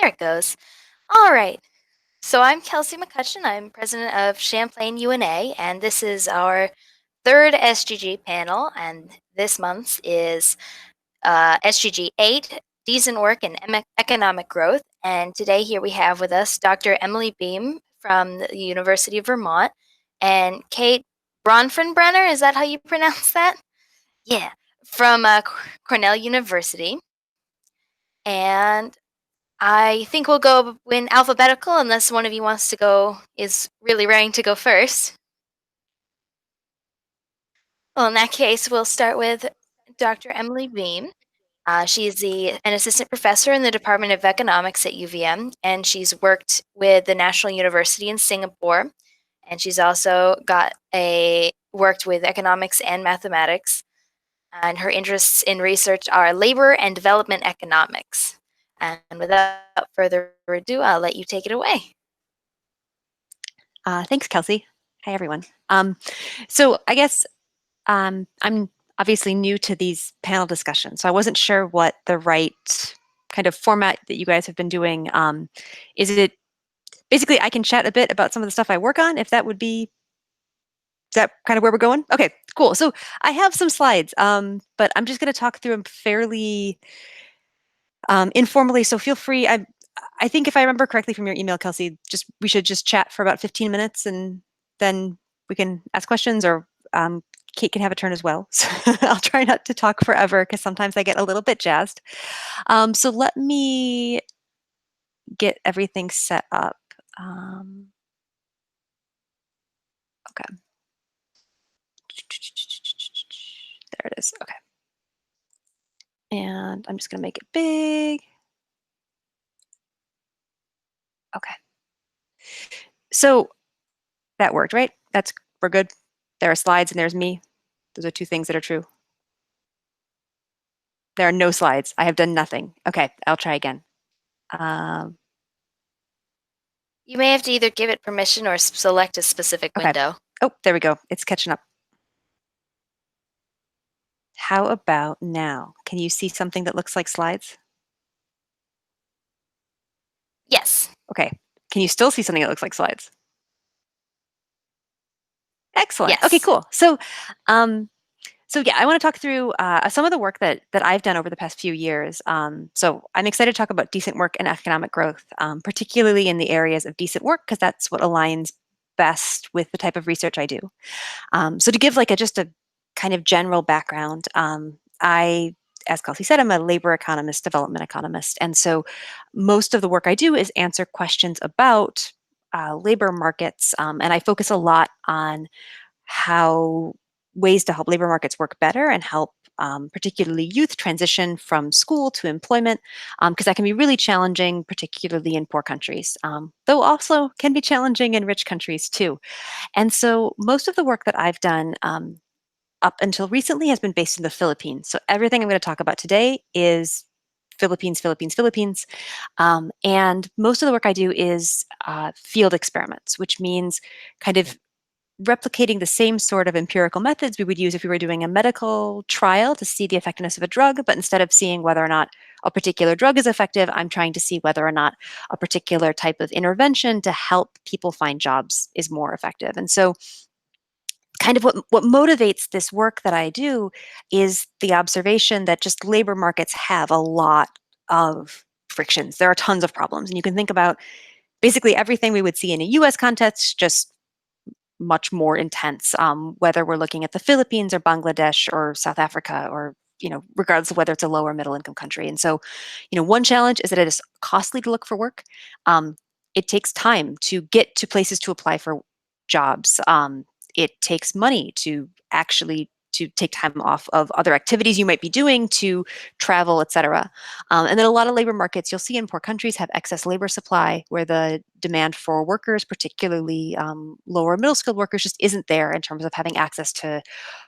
There it goes. All right. So I'm Kelsey McCutcheon. I'm president of Champlain UNA, and this is our third SGG panel. And this month's is SGG 8, Decent Work and Economic Growth. And today here we have with us Dr. Emily Beam from the University of Vermont and Kate Bronfenbrenner. Is that how you pronounce that? Yeah, from Cornell University. And I think we'll go in alphabetical unless one of you wants to go, is really raring to go first. Well, in that case, we'll start with Dr. Emily Beam. She's an assistant professor in the Department of Economics at UVM, and she's worked with the National University in Singapore. And she's also worked with economics and mathematics. And her interests in research are labor and development economics. And without further ado, I'll let you take it away. Thanks, Kelsey. Hi, everyone. So I guess I'm obviously new to these panel discussions, so I wasn't sure what the right kind of format that you guys have been doing. Is it basically I can chat a bit about some of the stuff I work on, if that would be, is that kind of where we're going? Okay, cool. So I have some slides, but I'm just going to talk through them fairly informally, so feel free. I think if I remember correctly from your email, Kelsey, we should just chat for about 15 minutes and then we can ask questions, or Kate can have a turn as well. So I'll try not to talk forever because sometimes I get a little bit jazzed. So let me get everything set up. Okay. There it is. Okay. And I'm just going to make it big. Okay. So that worked, right? We're good. There are slides and there's me. Those are two things that are true. There are no slides. I have done nothing. Okay, I'll try again. You may have to either give it permission or select a specific window. Oh, there we go. It's catching up. How about now? Can you see something that looks like slides? Yes. Okay. Can you still see something that looks like slides? Excellent. Yes. Okay, cool. So yeah, I want to talk through some of the work that I've done over the past few years. So I'm excited to talk about decent work and economic growth, particularly in the areas of decent work, because that's what aligns best with the type of research I do. So to give just a kind of general background, as Kelsey said, I'm a labor economist, development economist. And so most of the work I do is answer questions about labor markets. And I focus a lot on how ways to help labor markets work better and help particularly youth transition from school to employment, because that can be really challenging, particularly in poor countries, though also can be challenging in rich countries too. And so most of the work that I've done up until recently has been based in the Philippines. So everything I'm going to talk about today is Philippines, Philippines, Philippines. And most of the work I do is field experiments, which means kind of replicating the same sort of empirical methods we would use if we were doing a medical trial to see the effectiveness of a drug, but instead of seeing whether or not a particular drug is effective, I'm trying to see whether or not a particular type of intervention to help people find jobs is more effective. And so kind of what motivates this work that I do is the observation that just labor markets have a lot of frictions. There are tons of problems, and you can think about basically everything we would see in a US context, just much more intense, whether we're looking at the Philippines or Bangladesh or South Africa, or regardless of whether it's a low or middle income country. And so, one challenge is that it is costly to look for work. It takes time to get to places to apply for jobs. It takes money to actually to take time off of other activities you might be doing, to travel, et cetera. And then a lot of labor markets you'll see in poor countries have excess labor supply, where the demand for workers, particularly lower middle skilled workers, just isn't there in terms of having access to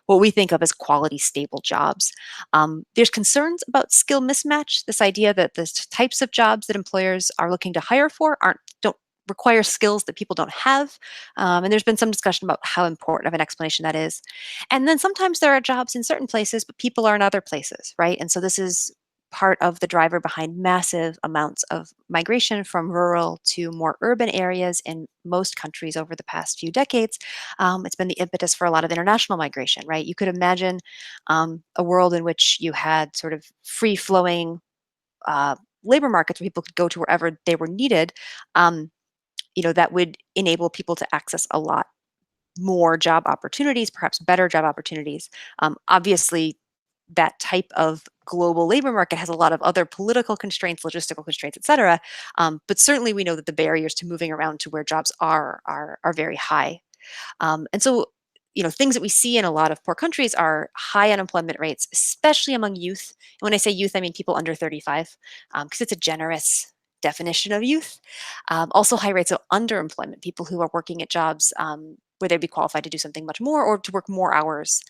what we think of as quality, stable jobs. There's concerns about skill mismatch, this idea that the types of jobs that employers are looking to hire for don't require skills that people don't have. And there's been some discussion about how important of an explanation that is. And then sometimes there are jobs in certain places, but people are in other places, right? And so this is part of the driver behind massive amounts of migration from rural to more urban areas in most countries over the past few decades. It's been the impetus for a lot of international migration, right? You could imagine a world in which you had sort of free flowing uh, labor markets where people could go to wherever they were needed. Um, that would enable people to access a lot more job opportunities, perhaps better job opportunities. Obviously, that type of global labor market has a lot of other political constraints, logistical constraints, et cetera. But certainly, we know that the barriers to moving around to where jobs are very high. And so, things that we see in a lot of poor countries are high unemployment rates, especially among youth. And when I say youth, I mean people under 35, because it's a generous definition of youth. Also, high rates of underemployment, people who are working at jobs where they'd be qualified to do something much more or to work more hours.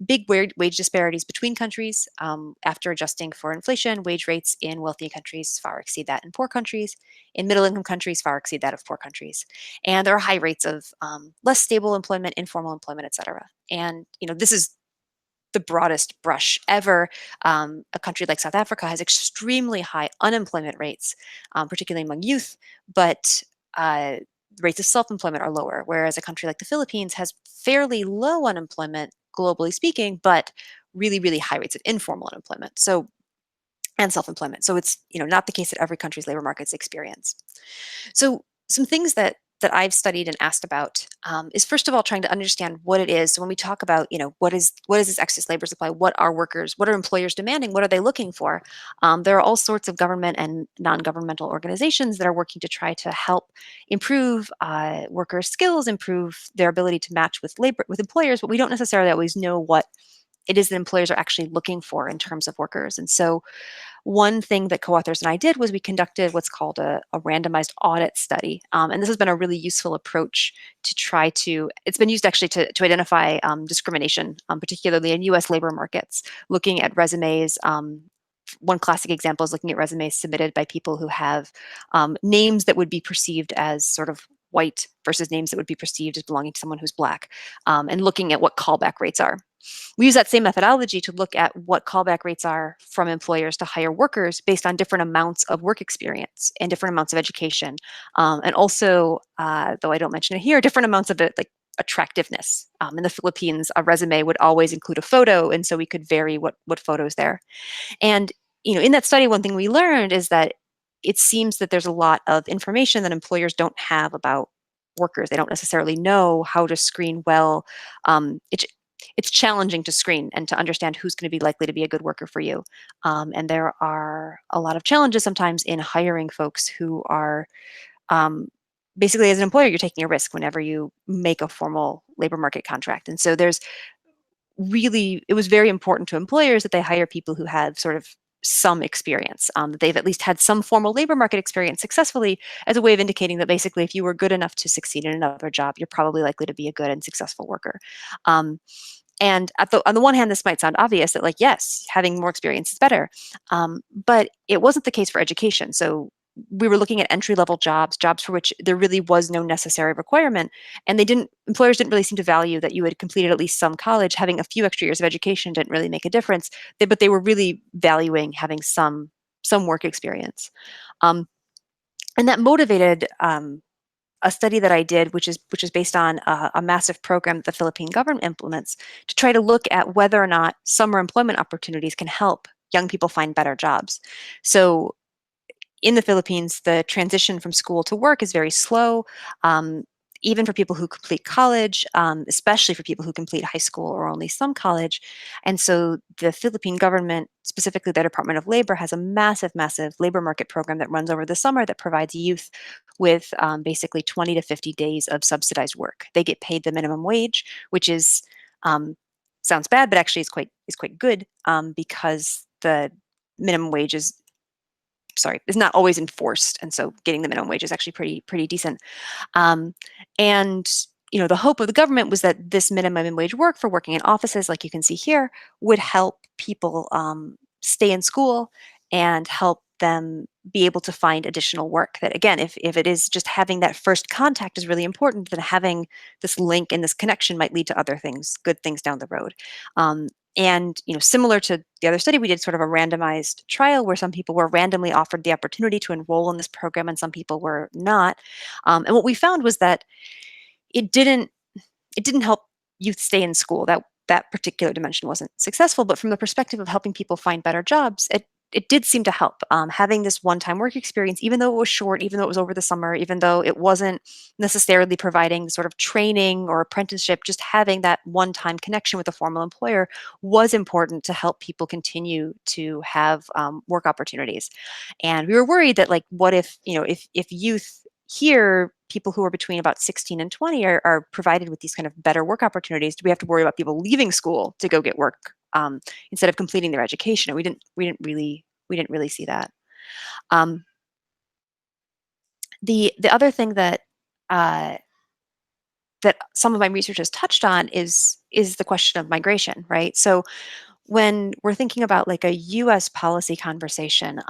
Big wage disparities between countries. After adjusting for inflation, wage rates in wealthy countries far exceed that in poor countries. In middle income countries, far exceed that of poor countries. And there are high rates of less stable employment, informal employment, et cetera. And this is the broadest brush ever. A country like South Africa has extremely high unemployment rates, particularly among youth, but rates of self-employment are lower, whereas a country like the Philippines has fairly low unemployment, globally speaking, but really, really high rates of informal unemployment. So and self-employment. So it's not the case that every country's labor markets experience. So some things that I've studied and asked about is first of all trying to understand what it is. So when we talk about what is this excess labor supply, what are employers demanding, what are they looking for? There are all sorts of government and non-governmental organizations that are working to try to help improve workers' skills, improve their ability to match with employers, but we don't necessarily always know what it is that employers are actually looking for in terms of workers. And so one thing that co-authors and I did was we conducted what's called a randomized audit study. And this has been a really useful approach to it's been used actually to identify discrimination, particularly in US labor markets, looking at resumes. One classic example is looking at resumes submitted by people who have names that would be perceived as sort of white versus names that would be perceived as belonging to someone who's black, and looking at what callback rates are. We use that same methodology to look at what callback rates are from employers to hire workers based on different amounts of work experience and different amounts of education. And also, though I don't mention it here, different amounts of it, like attractiveness. In the Philippines, a resume would always include a photo, and so we could vary what photos there. And in that study, one thing we learned is that it seems that there's a lot of information that employers don't have about workers. They don't necessarily know how to screen well. It's challenging to screen and to understand who's going to be likely to be a good worker for you. And there are a lot of challenges sometimes in hiring folks who are um, basically, as an employer, you're taking a risk whenever you make a formal labor market contract. And so it was very important to employers that they hire people who have sort of some experience, that they've at least had some formal labor market experience successfully, as a way of indicating that basically if you were good enough to succeed in another job, you're probably likely to be a good and successful worker. Um, and on the one hand, this might sound obvious that, like, yes, having more experience is better. But it wasn't the case for education. So we were looking at entry level jobs for which there really was no necessary requirement. And employers didn't really seem to value that you had completed at least some college. Having a few extra years of education didn't really make a difference. But they were really valuing having some work experience. Um, and that motivated a study that I did, which is based on a massive program that the Philippine government implements to try to look at whether or not summer employment opportunities can help young people find better jobs. So in the Philippines, the transition from school to work is very slow. Um, Even for people who complete college, especially for people who complete high school or only some college. And so the Philippine government, specifically the Department of Labor, has a massive, massive labor market program that runs over the summer that provides youth with basically 20 to 50 days of subsidized work. They get paid the minimum wage, which is um, sounds bad, but actually is quite good, because the minimum wage is not always enforced, and so getting the minimum wage is actually pretty decent. Um, and the hope of the government was that this minimum wage work for working in offices, like you can see here, would help people stay in school and help them be able to find additional work. That, again, if it is just having that first contact is really important, then having this link and this connection might lead to other things, good things down the road. And similar to the other study, we did sort of a randomized trial where some people were randomly offered the opportunity to enroll in this program and some people were not. And what we found was that it didn't it didn't help youth stay in school. That particular dimension wasn't successful, but from the perspective of helping people find better jobs, it did seem to help. Having this one-time work experience, even though it was short, even though it was over the summer, even though it wasn't necessarily providing sort of training or apprenticeship, just having that one-time connection with a formal employer was important to help people continue to have work opportunities. And we were worried that, like, what if, if youth here, people who are between about 16 and 20 are provided with these kind of better work opportunities, do we have to worry about people leaving school to go get work instead of completing their education? And we didn't really see that. Um, the other thing uh, that some of my research has touched on is the question of migration, right? So when we're thinking about like a U.S. policy conversation,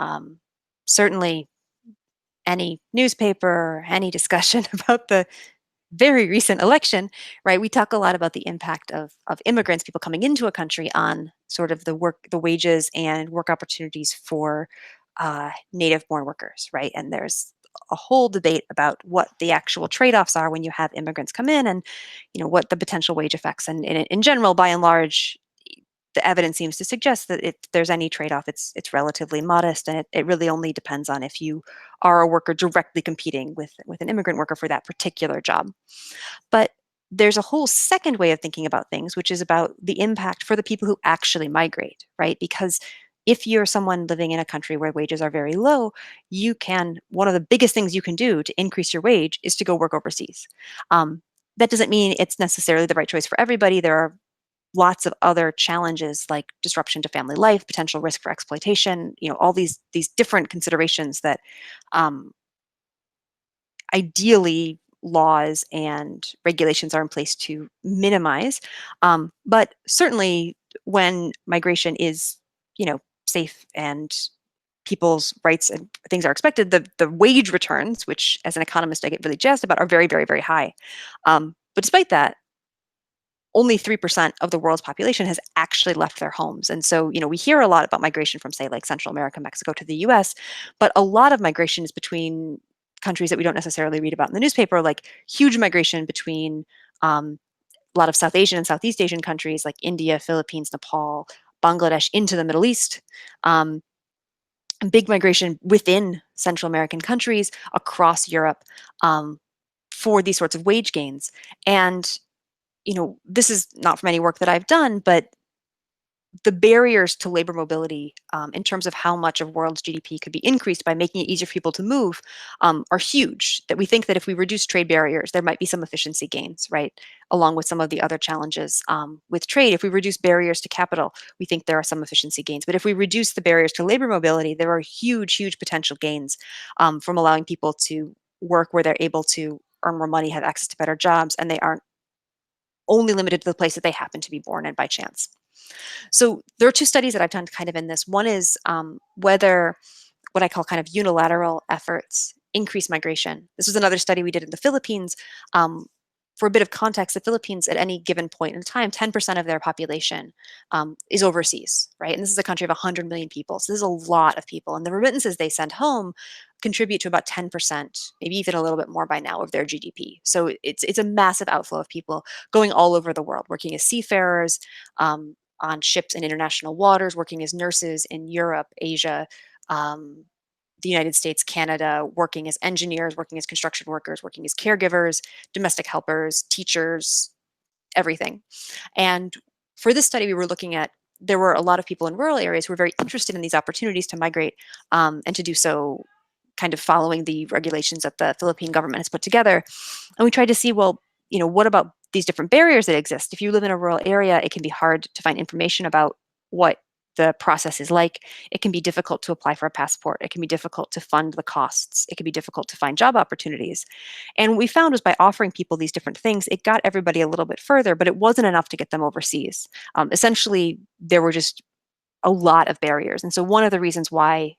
certainly any newspaper, any discussion about the very recent election, right? We talk a lot about the impact of immigrants, people coming into a country, on sort of the wages and work opportunities for native-born workers, right? And there's a whole debate about what the actual trade-offs are when you have immigrants come in, and what the potential wage effects. And in general, by and large, the evidence seems to suggest that if there's any trade-off, it's relatively modest, and it really only depends on if you are a worker directly competing with an immigrant worker for that particular job. But there's a whole second way of thinking about things, which is about the impact for the people who actually migrate, right? Because if you're someone living in a country where wages are very low, one of the biggest things you can do to increase your wage is to go work overseas. Um, that doesn't mean it's necessarily the right choice for everybody. There are lots of other challenges like disruption to family life, potential risk for exploitation, all these different considerations that um, ideally laws and regulations are in place to minimize. But certainly when migration is, safe and people's rights and things are expected, the wage returns, which as an economist I get really jazzed about, are very, very, very high. But despite that, only 3% of the world's population has actually left their homes. And so, we hear a lot about migration from, say, like Central America, Mexico to the US, but a lot of migration is between countries that we don't necessarily read about in the newspaper, like huge migration between a lot of South Asian and Southeast Asian countries like India, Philippines, Nepal, Bangladesh into the Middle East. Um, and big migration within Central American countries across Europe um, for these sorts of wage gains. And this is not from any work that I've done, but the barriers to labor mobility in terms of how much of world's GDP could be increased by making it easier for people to move are huge. That we think that if we reduce trade barriers, there might be some efficiency gains, right? Along with some of the other challenges with trade. If we reduce barriers to capital, we think there are some efficiency gains. But if we reduce the barriers to labor mobility, there are huge, huge potential gains from allowing people to work where they're able to earn more money, have access to better jobs, and they aren't only limited to the place that they happen to be born in by chance. So there are two studies that I've done kind of in this. One is whether what I call kind of unilateral efforts increase migration. This was another study we did in the Philippines. For a bit of context, the Philippines at any given point in time, 10% of their population is overseas, right? And this is a country of 100 million people. So this is a lot of people. And the remittances they send home contribute to about 10%, maybe even a little bit more by now, of their GDP. So it's a massive outflow of people going all over the world, working as seafarers, on ships in international waters, working as nurses in Europe, Asia, um, the United States, Canada, working as engineers, working as construction workers, working as caregivers, domestic helpers, teachers, everything. And for this study, we were looking at, there were a lot of people in rural areas who were very interested in these opportunities to migrate and to do so kind of following the regulations that the Philippine government has put together. And we tried to see, well, what about these different barriers that exist? If you live in a rural area, it can be hard to find information about what the process is like. It can be difficult to apply for a passport. It can be difficult to fund the costs. It can be difficult to find job opportunities. And what we found was by offering people these different things, it got everybody a little bit further, but it wasn't enough to get them overseas. Essentially, there were just a lot of barriers. And so one of the reasons why,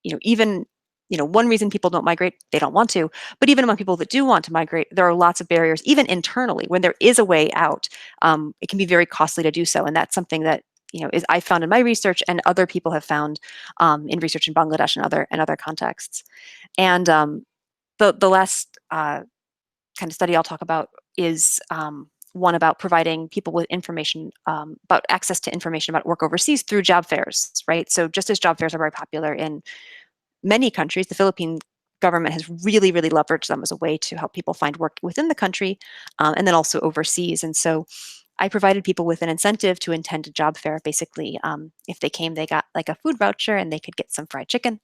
even one reason people don't migrate, they don't want to. But even among people that do want to migrate, there are lots of barriers, even internally. When there is a way out, it can be very costly to do so. And that's something that is I found in my research and other people have found in research in Bangladesh and other contexts. And the last kind of study I'll talk about is one about providing people with information about access to information about work overseas through job fairs, right? So just as job fairs are very popular in many countries, the Philippine government has really, really leveraged them as a way to help people find work within the country and then also overseas. And so I provided people with an incentive to attend a job fair. Basically, if they came, they got like a food voucher and they could get some fried chicken,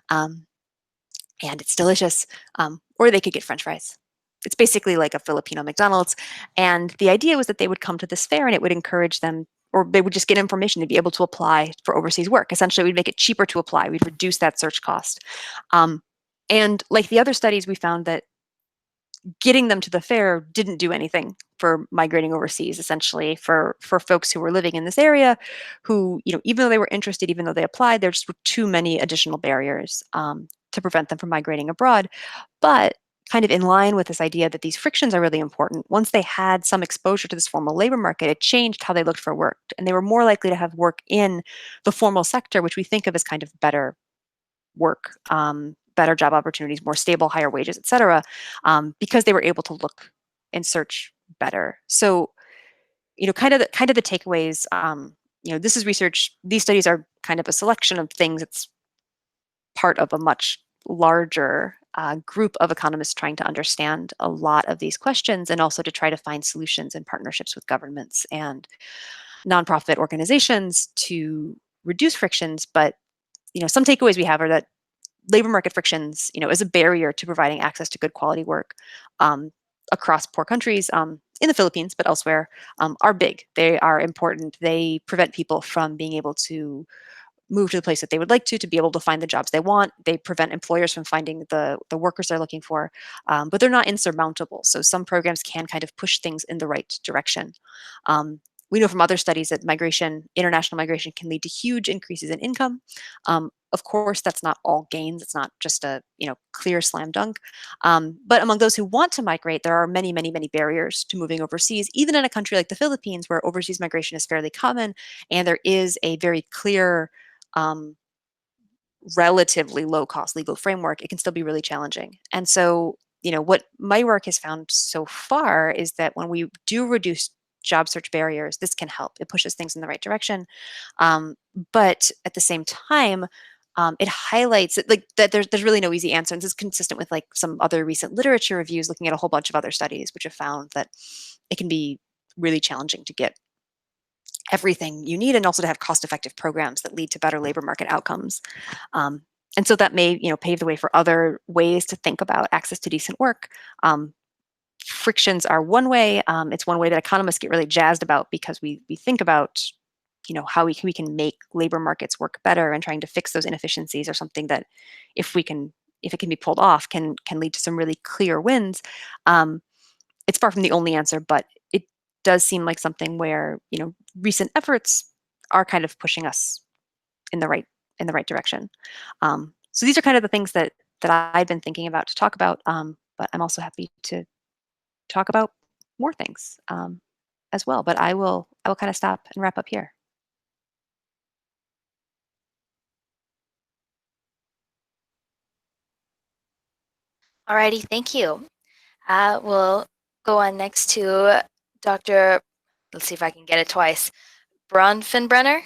um, and it's delicious, or they could get French fries. It's basically like a Filipino McDonald's. And the idea was that they would come to this fair and it would encourage them, or they would just get information to be able to apply for overseas work. Essentially, we'd make it cheaper to apply. We'd reduce that search cost. Um, and like the other studies, we found that getting them to the fair didn't do anything for migrating overseas, essentially for folks who were living in this area who, even though they were interested, even though they applied, there just were too many additional barriers to prevent them from migrating abroad. But kind of in line with this idea that these frictions are really important, once they had some exposure to this formal labor market, it changed how they looked for work. And they were more likely to have work in the formal sector, which we think of as kind of better work, better job opportunities, more stable, higher wages, et cetera, because they were able to look and search better. So, kind of the takeaways. This is research. These studies are kind of a selection of things. It's part of a much larger group of economists trying to understand a lot of these questions and also to try to find solutions and partnerships with governments and nonprofit organizations to reduce frictions. But some takeaways we have are that labor market frictions, is a barrier to providing access to good quality work um, across poor countries, in the Philippines, but elsewhere, are big. They are important. They prevent people from being able to move to the place that they would like to be able to find the jobs they want. They prevent employers from finding the workers they're looking for, but they're not insurmountable. So some programs can kind of push things in the right direction. We know from other studies that international migration, can lead to huge increases in income. Of course, that's not all gains. It's not just a clear slam dunk. But among those who want to migrate, there are many, many, many barriers to moving overseas, even in a country like the Philippines, where overseas migration is fairly common, and there is a very clear um, relatively low cost legal framework. It can still be really challenging. And so, what my work has found so far is that when we do reduce job search barriers, this can help. It pushes things in the right direction. But at the same time, it highlights like that there's really no easy answer. And this is consistent with like some other recent literature reviews looking at a whole bunch of other studies, which have found that it can be really challenging to get everything you need and also to have cost-effective programs that lead to better labor market outcomes. Um, and so that may, pave the way for other ways to think about access to decent work. Frictions are one way. It's one way that economists get really jazzed about because we think about, how we can make labor markets work better, and trying to fix those inefficiencies are something that if it can be pulled off can lead to some really clear wins. It's far from the only answer, but it does seem like something where recent efforts are kind of pushing us in the right direction. So these are kind of the things that I've been thinking about to talk about, but I'm also happy to talk about more things as well. But I will kind of stop and wrap up here. Alrighty, thank you. We'll go on next to Dr. Let's see if I can get it twice. Bronfenbrenner,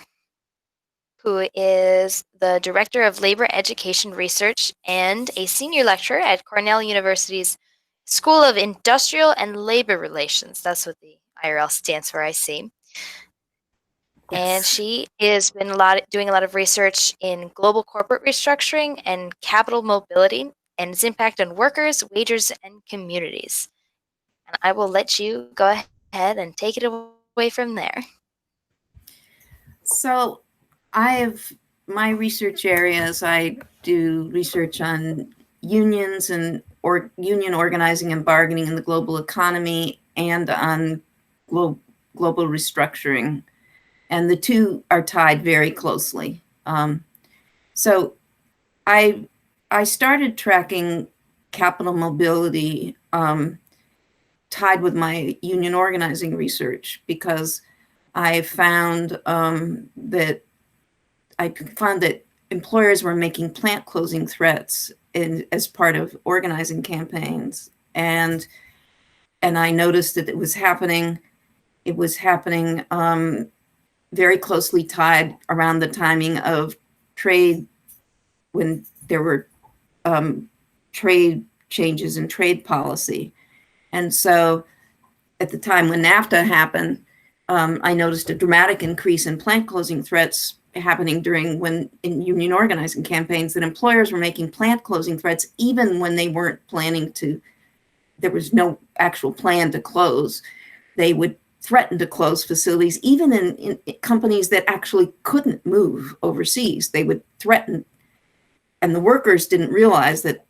who is the Director of Labor Education Research and a senior lecturer at Cornell University's School of Industrial and Labor Relations. That's what the IRL stands for, I see. And Yes. she has been doing a lot of research in global corporate restructuring and capital mobility and its impact on workers, wages, and communities. And I will let you go ahead and take it away from there. So I have my research areas. I do research on unions and or union organizing and bargaining in the global economy and on global restructuring. And the two are tied very closely. So I I started tracking capital mobility tied with my union organizing research because I found that employers were making plant closing threats as part of organizing campaigns, and I noticed that it was happening. It was happening very closely tied around the timing of trade, when there were trade changes in trade policy. And so at the time when NAFTA happened, I noticed a dramatic increase in plant closing threats happening in union organizing campaigns, that employers were making plant closing threats even when they weren't planning to. There was no actual plan to close. They would threaten to close facilities, even in companies that actually couldn't move overseas. They would threaten, and the workers didn't realize that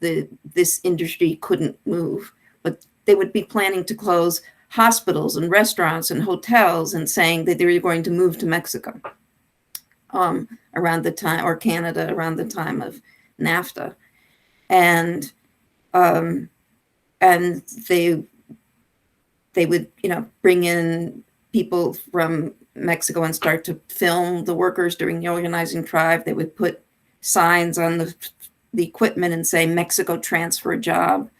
this industry couldn't move, but they would be planning to close hospitals and restaurants and hotels, and saying that they were going to move to Mexico around the time, or Canada around the time of NAFTA. And they would, bring in people from Mexico and start to film the workers during the organizing drive. They would put signs on the equipment and say, "Mexico transfer job."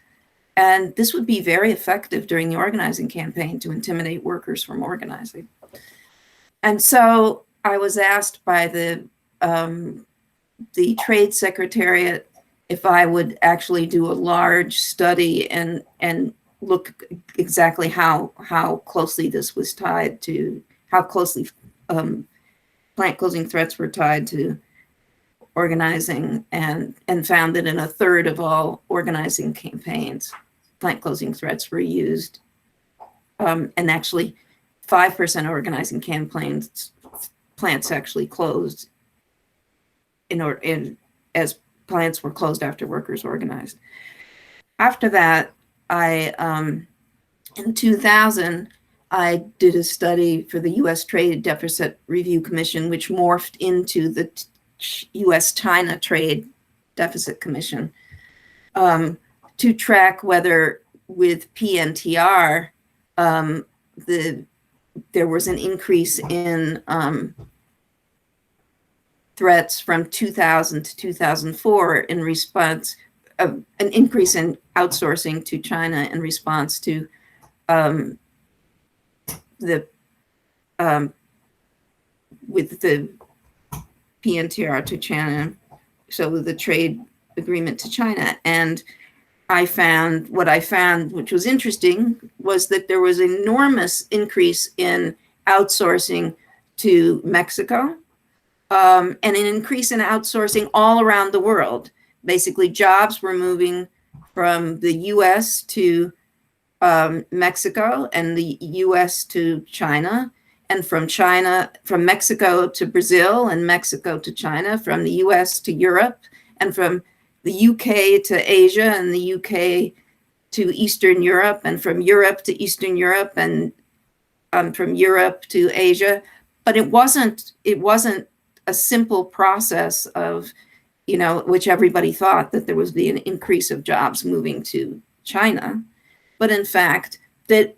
And this would be very effective during the organizing campaign to intimidate workers from organizing. And so I was asked by the Trade Secretariat if I would actually do a large study and look exactly how closely this was tied to, how closely plant closing threats were tied to organizing, and found that in a third of all organizing campaigns, plant closing threats were used. And actually 5% of organizing campaigns, plants actually closed as plants were closed after workers organized. After that, in 2000, I did a study for the U.S. Trade Deficit Review Commission, which morphed into the U.S.-China Trade Deficit Commission, to track whether with PNTR, there was an increase in threats from 2000 to 2004 in response, an increase in outsourcing to China in response to with the PNTR to China, so with the trade agreement to China. And what I found, which was interesting, was that there was an enormous increase in outsourcing to Mexico, and an increase in outsourcing all around the world. Basically, jobs were moving from the US to Mexico, and the US to China, and from Mexico to Brazil, and Mexico to China, from the US to Europe, and from the UK to Asia, and the UK to Eastern Europe, and from Europe to Eastern Europe, and from Europe to Asia. But it wasn't a simple process of, which everybody thought that there was an increase of jobs moving to China. But in fact, that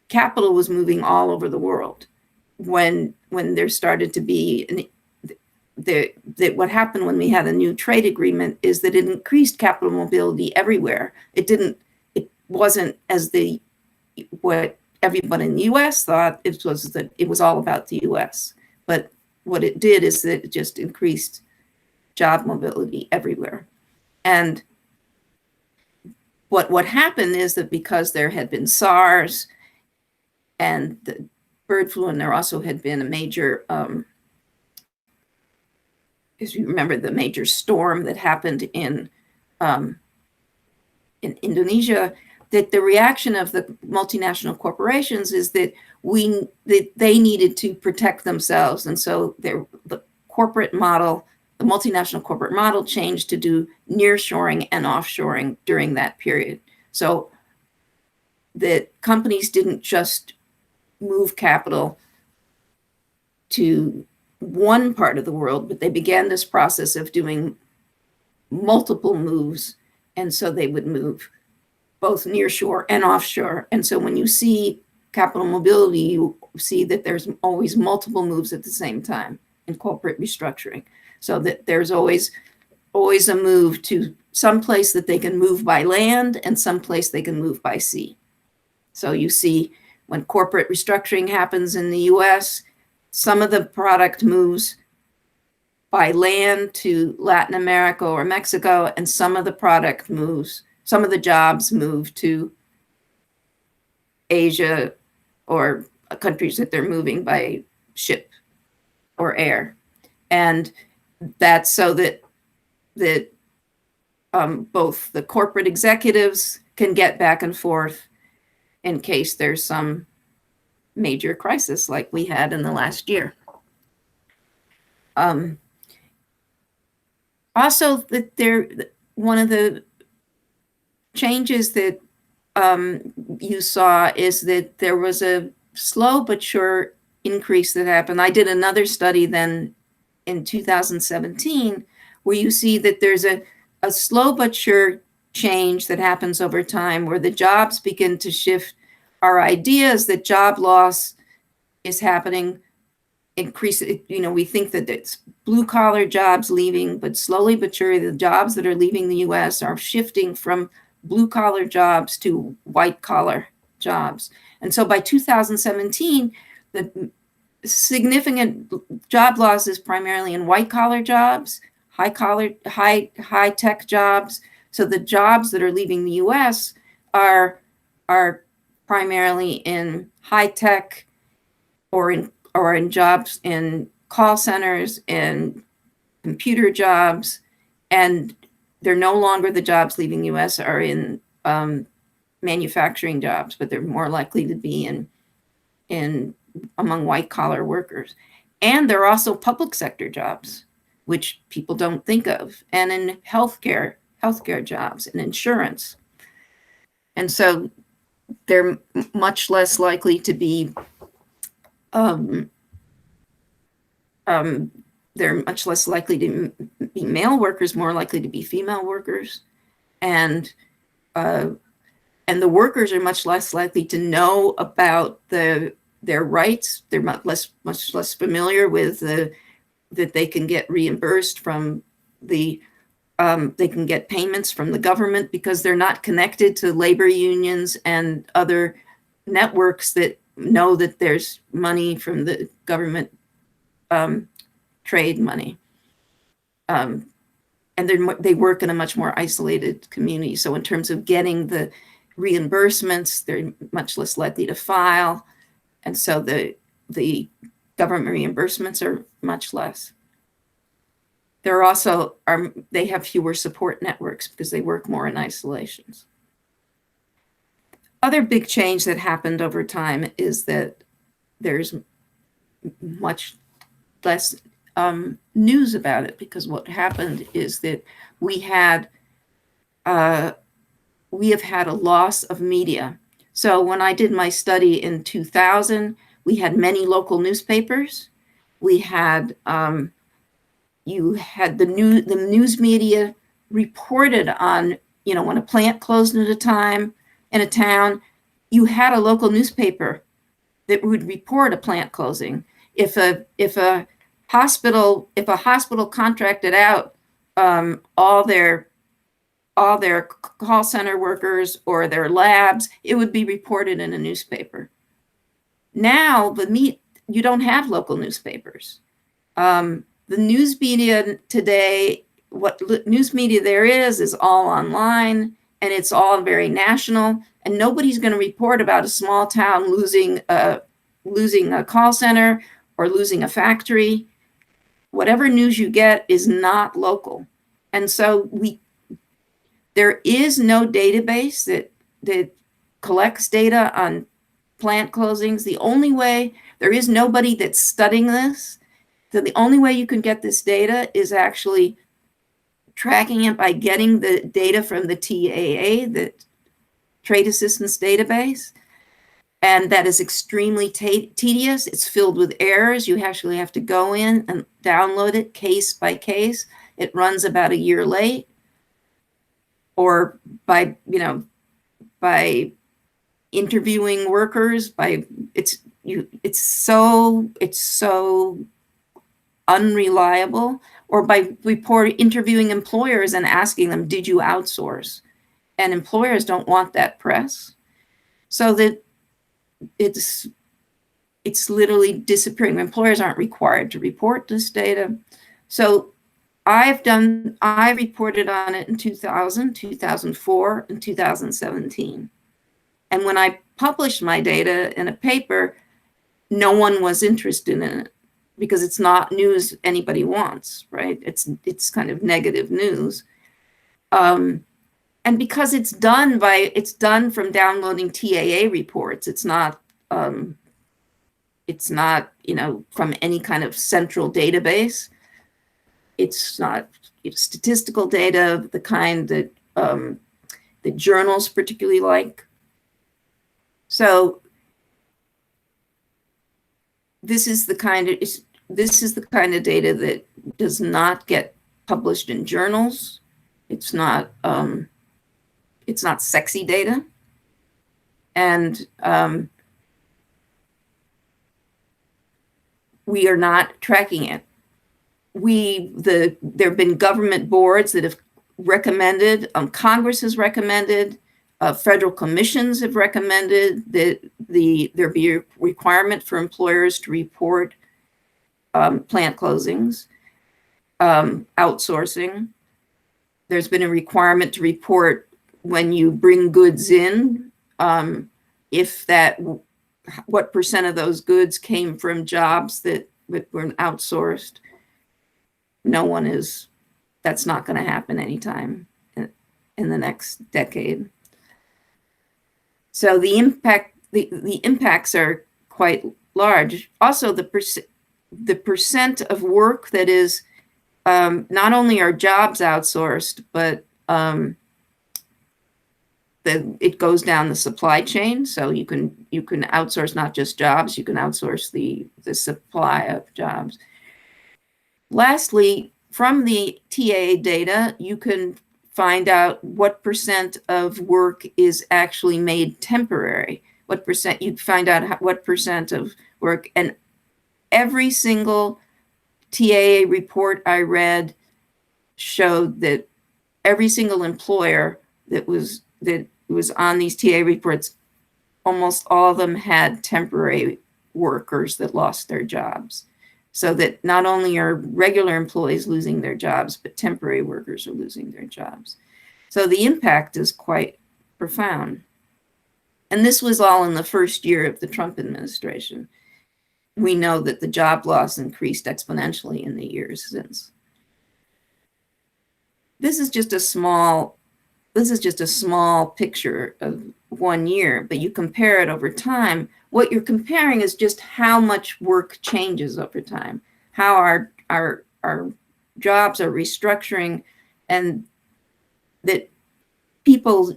capital was moving all over the world. When there started to be what happened when we had a new trade agreement is that it increased capital mobility everywhere. It wasn't as what everyone in the US thought it was, that it was all about the US. But what it did is that it just increased job mobility everywhere. And what happened is that because there had been SARS and the bird flu, and there also had been a major, as you remember, the major storm that happened in Indonesia, that the reaction of the multinational corporations is that they needed to protect themselves. And so the multinational corporate model changed to do nearshoring and offshoring during that period. So that companies didn't just move capital to one part of the world, but they began this process of doing multiple moves. And so they would move both nearshore and offshore. And so when you see capital mobility, you see that there's always multiple moves at the same time in corporate restructuring. So that there's always a move to some place that they can move by land and some place they can move by sea. So you see when corporate restructuring happens in the US, some of the product moves by land to Latin America or Mexico, and some of the jobs move to Asia or countries that they're moving by ship or air. And that's so that both the corporate executives can get back and forth in case there's some major crisis like we had in the last year. Also, that one of the changes that you saw is that there was a slow but sure increase that happened. I did another study then in 2017 where you see that there's a slow but sure change that happens over time where the jobs begin to shift. Our idea is that job loss is happening, we think that it's blue collar jobs leaving, but slowly but surely the jobs that are leaving the US are shifting from blue collar jobs to white collar jobs. And so by 2017, the significant job loss is primarily in white collar jobs, high tech jobs. So the jobs that are leaving the US are primarily in high tech or in jobs in call centers and computer jobs, and they're no longer the jobs leaving the US are in manufacturing jobs, but they're more likely to be in among white collar workers. And there are also public sector jobs, which people don't think of, and in healthcare jobs and insurance. And so they're much less likely to be they're much less likely to be male workers, more likely to be female workers, and the workers are much less likely to know about their rights. They're much less familiar with that they can get reimbursed from they can get payments from the government because they're not connected to labor unions and other networks that know that there's money from the government, trade money. And they work in a much more isolated community. So in terms of getting the reimbursements, they're much less likely to file. And so the government reimbursements are much less. There also they have fewer support networks because they work more in isolations. Other big change that happened over time is that there's much less news about it, because what happened is that we have had a loss of media. So when I did my study in 2000, we had many local newspapers. We had you had the news media reported on, when a plant closed at a time in a town, you had a local newspaper that would report a plant closing. If a hospital contracted out all their call center workers or their labs, it would be reported in a newspaper. Now, you don't have local newspapers. The news media today, what news media there is all online, and it's all very national, and nobody's going to report about a small town losing a call center or losing a factory. Whatever news you get is not local. And so there is no database that collects data on plant closings. There is nobody that's studying this. So the only way you can get this data is actually tracking it by getting the data from the TAA, the Trade Assistance Database. And that is extremely tedious. It's filled with errors. You actually have to go in and download it case by case. It runs about a year late, or by interviewing workers by it's so unreliable, or by interviewing employers and asking them, did you outsource? And employers don't want that press, so that it's literally disappearing. Employers aren't required to report this data. So I reported on it in 2000, 2004, and 2017. And when I published my data in a paper, no one was interested in it because it's not news anybody wants, right? It's kind of negative news. And because it's done from downloading TAA reports. It's not, from any kind of central database. It's not statistical data, the kind that the journals particularly like. So this is the kind of data that does not get published in journals. It's not sexy data, and we are not tracking it. There have been government boards that have recommended, Congress has recommended, federal commissions have recommended that there be a requirement for employers to report plant closings, outsourcing. There's been a requirement to report when you bring goods in, what percent of those goods came from jobs that were outsourced. That's not going to happen anytime in the next decade. So the impacts are quite large. Also, the percent of work that is, not only are jobs outsourced, but it goes down the supply chain. So you can outsource not just jobs, you can outsource the supply of jobs. Lastly, from the TAA data, you can find out what percent of work is actually made temporary. You find out what percent of work, and every single TAA report I read showed that every single employer that was on these TAA reports, almost all of them had temporary workers that lost their jobs. So that not only are regular employees losing their jobs, but temporary workers are losing their jobs. So the impact is quite profound. And this was all in the first year of the Trump administration. We know that the job loss increased exponentially in the years since. This is just a small picture of 1 year, but you compare it over time. What you're comparing is just how much work changes over time, how our jobs are restructuring, and that people's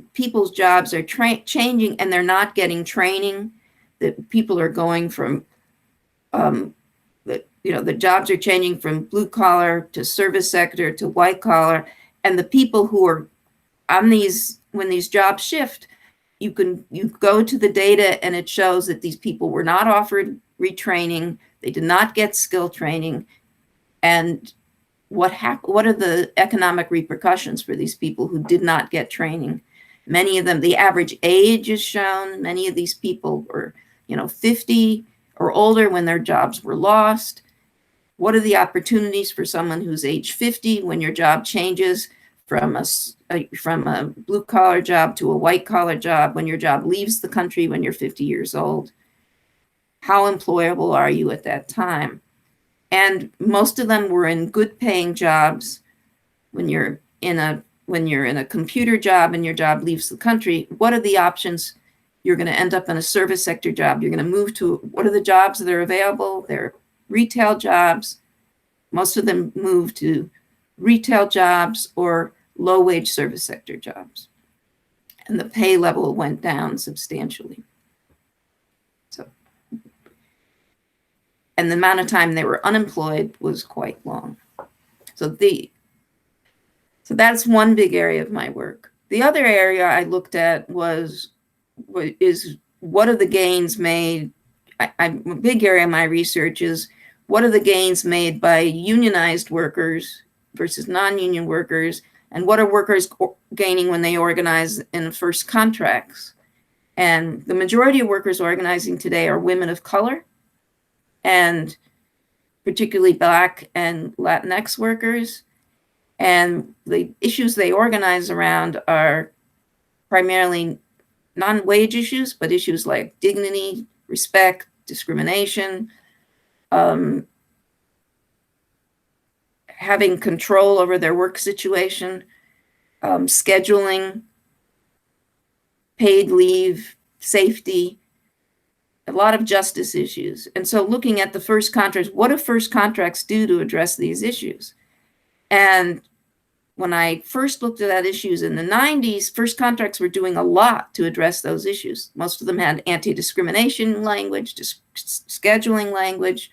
jobs are changing, and they're not getting training. That people are going from the jobs are changing from blue collar to service sector to white collar, and the people who are on when these jobs shift, you go to the data and it shows that these people were not offered retraining, they did not get skill training, and what are the economic repercussions for these people who did not get training? Many of them, the average age is shown. Many of these people were 50 or older when their jobs were lost. What are the opportunities for someone who's age 50 when your job changes from a blue collar job to a white collar job, when your job leaves the country when you're 50 years old? How employable are you at that time? And most of them were in good paying jobs. When you're in a computer job and your job leaves the country, what are the options? You're going to end up in a service sector job. You're going to move to, what are the jobs that are available? They're retail jobs. Most of them move to retail jobs or low-wage service sector jobs. And the pay level went down substantially. And the amount of time they were unemployed was quite long. So that's one big area of my work. The other area I looked at was what are the gains made? A big area of my research is what are the gains made by unionized workers versus non-union workers, and what are workers gaining when they organize in first contracts? And the majority of workers organizing today are women of color, and particularly Black and Latinx workers. And the issues they organize around are primarily non-wage issues, but issues like dignity, respect, discrimination, having control over their work situation, scheduling, paid leave, safety, a lot of justice issues. And so looking at the first contracts, what do first contracts do to address these issues? And when I first looked at issues in the 90s, first contracts were doing a lot to address those issues. Most of them had anti-discrimination language, scheduling language,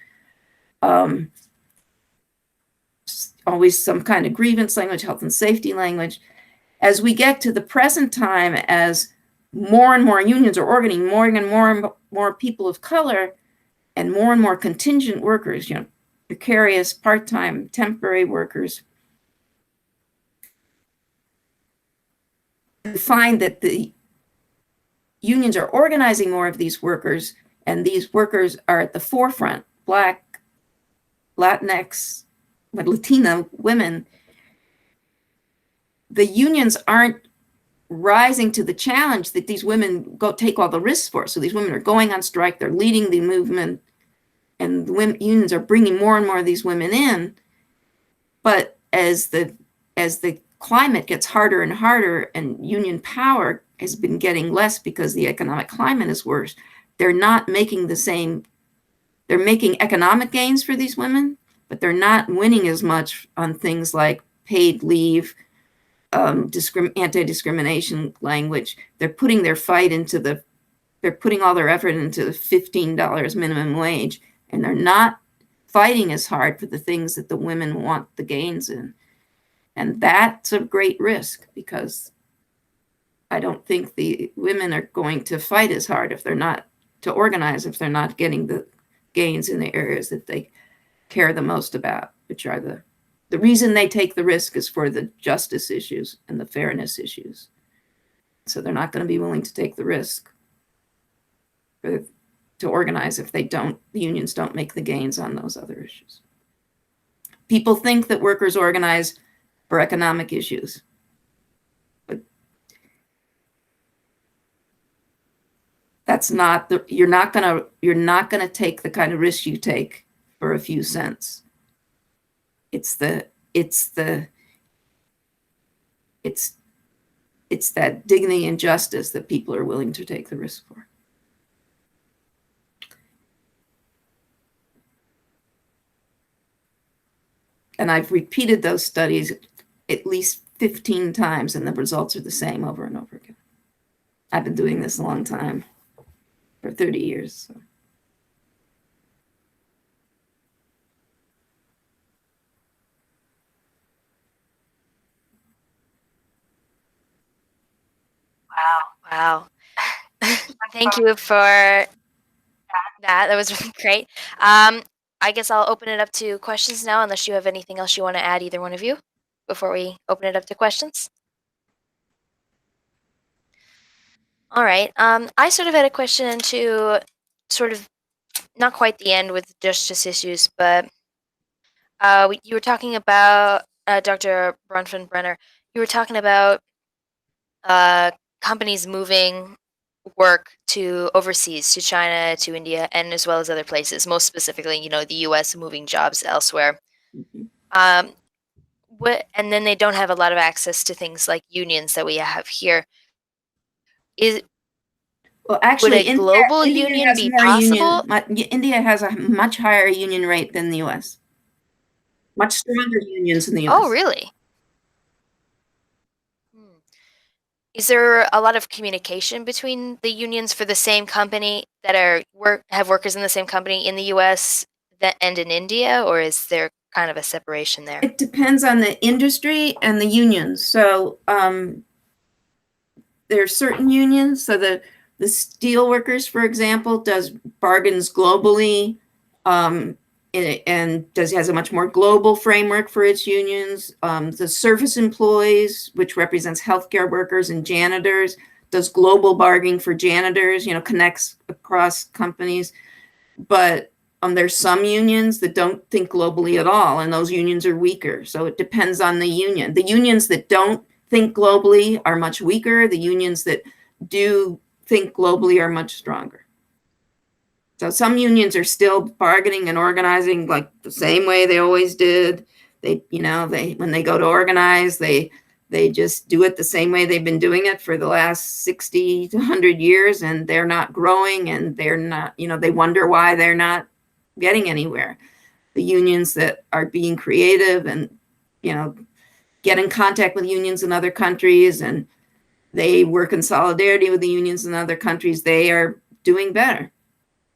always some kind of grievance language, health and safety language. As we get to the present time, as more and more unions are organizing, more and more people of color, and more contingent workers, precarious, part-time, temporary workers, we find that the unions are organizing more of these workers, and these workers are at the forefront. Black, Latinx, Latina women. The unions aren't rising to the challenge that these women take all the risks for. So these women are going on strike, they're leading the movement, and the unions are bringing more and more of these women in. But as the climate gets harder and harder, and union power has been getting less because the economic climate is worse, they're not making the same. They're making economic gains for these women, but they're not winning as much on things like paid leave, anti-discrimination language. They're putting their fight into they're putting all their effort into the $15 minimum wage, and they're not fighting as hard for the things that the women want the gains in. And that's a great risk, because I don't think the women are going to fight as hard if they're not to organize, if they're not getting the gains in the areas that they care the most about, which are the reason they take the risk is for the justice issues and the fairness issues. So they're not going to be willing to take the risk to organize if the unions don't make the gains on those other issues. People think that workers organize for economic issues, but that's not you're not gonna take the kind of risk you take for a few cents. It's that dignity and justice that people are willing to take the risk for. And I've repeated those studies at least 15 times, and the results are the same over and over again. I've been doing this a long time, for 30 years. So. Wow. Thank you for that. That was really great. I guess I'll open it up to questions now, unless you have anything else you want to add, either one of you, before we open it up to questions. All right. I sort of had a question to sort of not quite the end with justice issues, but you were talking about Dr. Bronfenbrenner. You were talking about companies moving work to overseas, to China, to India, and as well as other places. Most specifically, the U.S. moving jobs elsewhere. And then they don't have a lot of access to things like unions that we have here. Well, actually, would a global union be possible? India has a much higher union rate than the U.S. Much stronger unions in the U.S. Oh, really? Is there a lot of communication between the unions for the same company that have workers in the same company in the U.S. and in India, or is there kind of a separation there? It depends on the industry and the unions. So there are certain unions. So the The steelworkers, for example, does bargains globally, and has a much more global framework for its unions. The service employees, which represents healthcare workers and janitors, does global bargaining for janitors, connects across companies. But there's some unions that don't think globally at all, and those unions are weaker. So it depends on the union. The unions that don't think globally are much weaker. The unions that do think globally are much stronger. So some unions are still bargaining and organizing like the same way they always did. They when they go to organize, they just do it the same way they've been doing it for the last 60 to 100 years, and they're not growing, and they're not, they wonder why they're not getting anywhere. The unions that are being creative and, get in contact with unions in other countries, and they work in solidarity with the unions in other countries, they are doing better.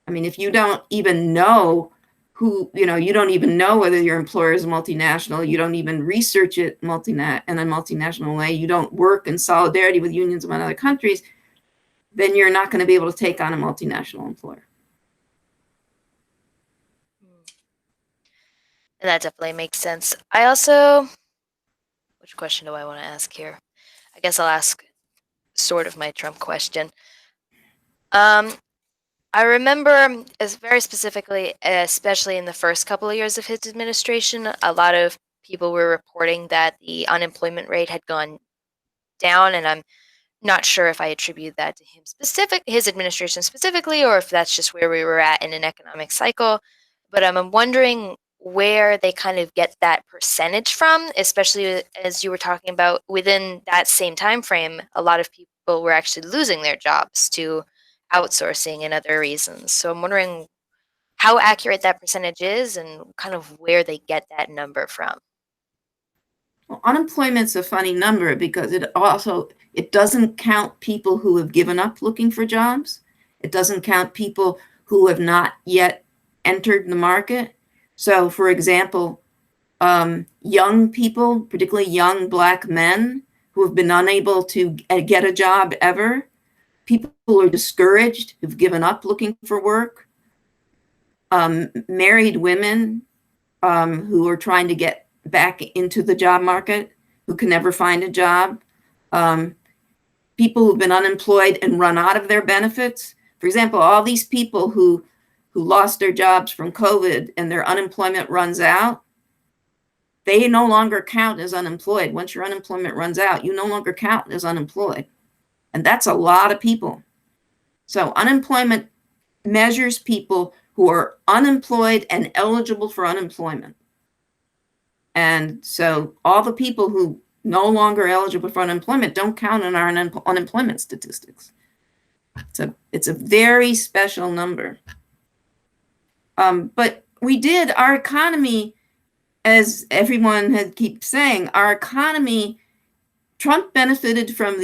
I mean, if you don't even know you don't even know whether your employer is multinational, you don't even research it in a multinational way, you don't work in solidarity with unions in other countries, then you're not going to be able to take on a multinational employer. That definitely makes sense. I also, which question do I want to ask here? I guess I'll ask sort of my Trump question. I remember, as very specifically, especially in the first couple of years of his administration, a lot of people were reporting that the unemployment rate had gone down, and I'm not sure if I attribute that to his administration specifically, or if that's just where we were at in an economic cycle. But I'm wondering where they kind of get that percentage from, especially as you were talking about within that same time frame, a lot of people were actually losing their jobs to outsourcing and other reasons. So I'm wondering how accurate that percentage is and kind of where they get that number from. Well, unemployment's a funny number because it doesn't count people who have given up looking for jobs. It doesn't count people who have not yet entered the market. So, for example, young people, particularly young Black men who have been unable to get a job ever, people who are discouraged, who've given up looking for work, married women who are trying to get back into the job market, who can never find a job, people who've been unemployed and run out of their benefits. For example, all these people who lost their jobs from COVID and their unemployment runs out, they no longer count as unemployed. Once your unemployment runs out, you no longer count as unemployed. And that's a lot of people. So unemployment measures people who are unemployed and eligible for unemployment. And so all the people who no longer eligible for unemployment don't count in our unemployment statistics. It's a very special number. But our economy, as everyone had keeps saying, our economy, Trump benefited from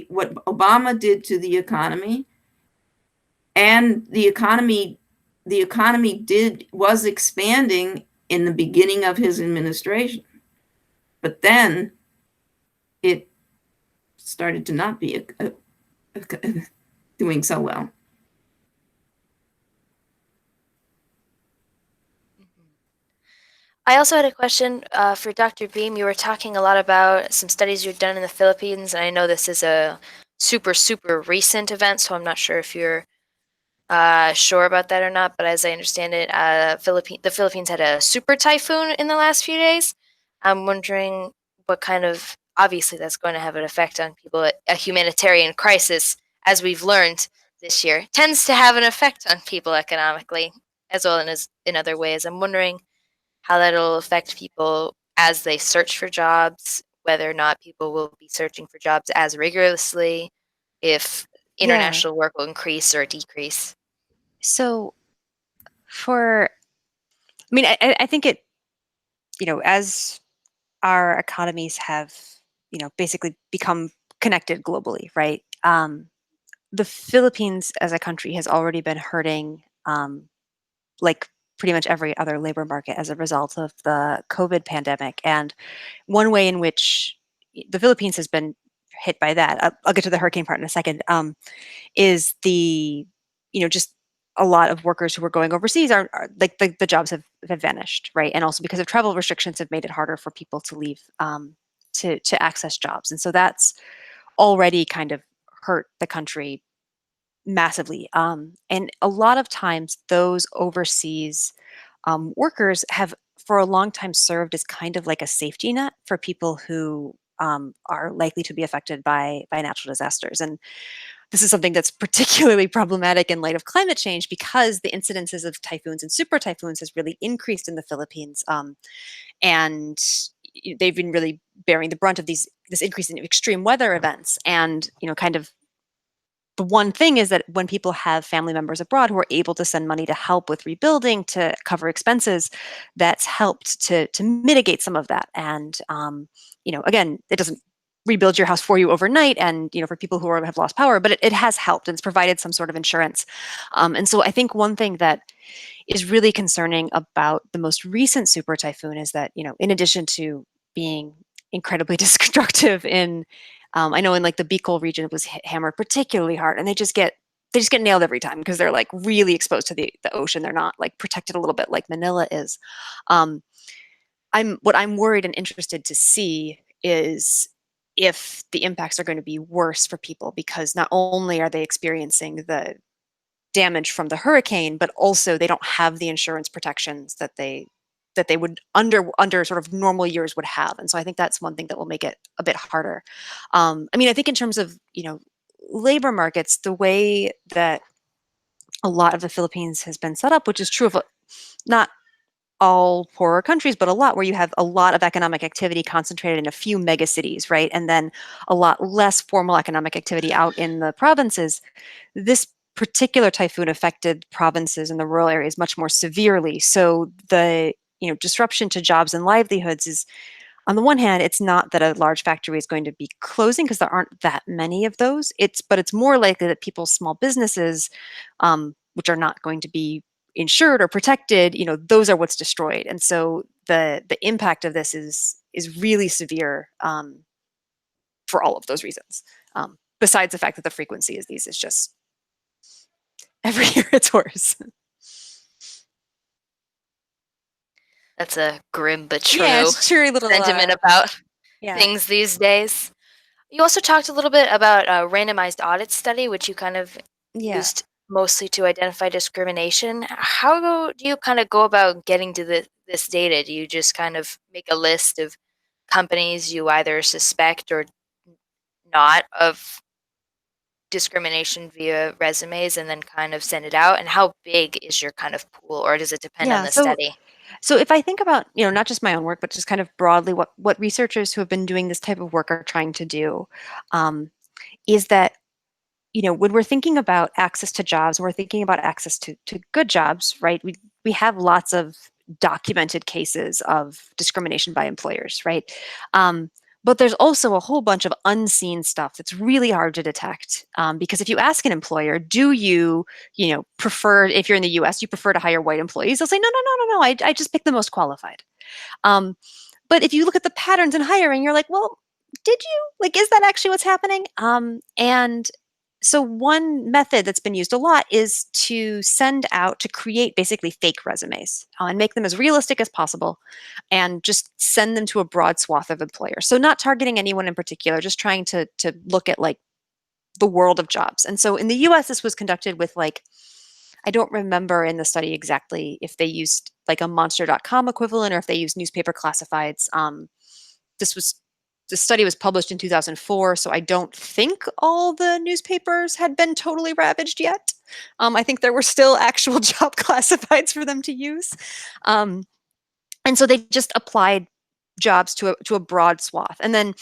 what Obama did to the economy, and the economy was expanding in the beginning of his administration, but then it started to not be doing so well. I also had a question for Dr. Beam. You were talking a lot about some studies you've done in the Philippines, and I know this is a super, super recent event, so I'm not sure if you're sure about that or not. But as I understand it, the Philippines had a super typhoon in the last few days. I'm wondering what kind of, obviously that's going to have an effect on people. A humanitarian crisis, as we've learned this year, tends to have an effect on people economically, as well as in other ways. I'm wondering how that'll affect people as they search for jobs, whether or not people will be searching for jobs as rigorously, if Yeah. international work will increase or decrease. So I think it, as our economies have, basically become connected globally, right? The Philippines as a country has already been hurting, like pretty much every other labor market as a result of the COVID pandemic. And one way in which the Philippines has been hit by that. I'll get to the hurricane part in a second. Is the, just a lot of workers who are going overseas are like the jobs have vanished, right? And also because of travel restrictions have made it harder for people to leave to access jobs. And so that's already kind of hurt the country massively. And a lot of times those overseas workers have for a long time served as kind of like a safety net for people who are likely to be affected by natural disasters. And this is something that's particularly problematic in light of climate change because the incidences of typhoons and super typhoons has really increased in the Philippines. And they've been really bearing the brunt of this increase in extreme weather events. And, kind of the one thing is that when people have family members abroad who are able to send money to help with rebuilding, to cover expenses, that's helped to mitigate some of that. And again, it doesn't rebuild your house for you overnight, and for people who have lost power, but it has helped and it's provided some sort of insurance. And so I think one thing that is really concerning about the most recent super typhoon is that in addition to being incredibly destructive in I know in like the Bicol region it was hammered particularly hard, and they just get nailed every time because they're like really exposed to the ocean. They're not like protected a little bit like Manila is. What I'm worried and interested to see is if the impacts are going to be worse for people, because not only are they experiencing the damage from the hurricane, but also they don't have the insurance protections that they would under sort of normal years would have. And so I think that's one thing that will make it a bit harder. I mean, I think in terms of labor markets, the way that a lot of the Philippines has been set up, which is true of not all poorer countries, but a lot, where you have a lot of economic activity concentrated in a few mega cities, right? And then a lot less formal economic activity out in the provinces. This particular typhoon affected provinces and the rural areas much more severely. So the disruption to jobs and livelihoods is, on the one hand, it's not that a large factory is going to be closing because there aren't that many of those. But it's more likely that people's small businesses, which are not going to be insured or protected, those are what's destroyed. And so the impact of this is really severe for all of those reasons. Besides the fact that the frequency is just every year it's worse. That's a grim but true Yeah, it's cheery little sentiment about yeah. things these days. You also talked a little bit about a randomized audit study, which you kind of Yeah. used mostly to identify discrimination. How do you kind of go about getting to this data? Do you just kind of make a list of companies you either suspect or not of discrimination via resumes and then kind of send it out? And how big is your kind of pool, or does it depend on Yeah. the So study? if I think about, not just my own work, but just kind of broadly what researchers who have been doing this type of work are trying to do, is that, when we're thinking about access to jobs, we're thinking about access to good jobs, right? We have lots of documented cases of discrimination by employers, right? But there's also a whole bunch of unseen stuff that's really hard to detect. Because if you ask an employer, do you, prefer, if you're in the US, you prefer to hire white employees? They'll say, no, no, no, no, no, I just pick the most qualified. But if you look at the patterns in hiring, you're like, well, did you? Like, is that actually what's happening? And so one method that's been used a lot is to create basically fake resumes and make them as realistic as possible and just send them to a broad swath of employers. So not targeting anyone in particular, just trying to look at like the world of jobs. And so in the US, this was conducted with like, I don't remember in the study exactly if they used like a monster.com equivalent or if they used newspaper classifieds. This was the study was published in 2004, so I don't think all the newspapers had been totally ravaged yet. I think there were still actual job classifieds for them to use. And so they just applied jobs to a broad swath. And then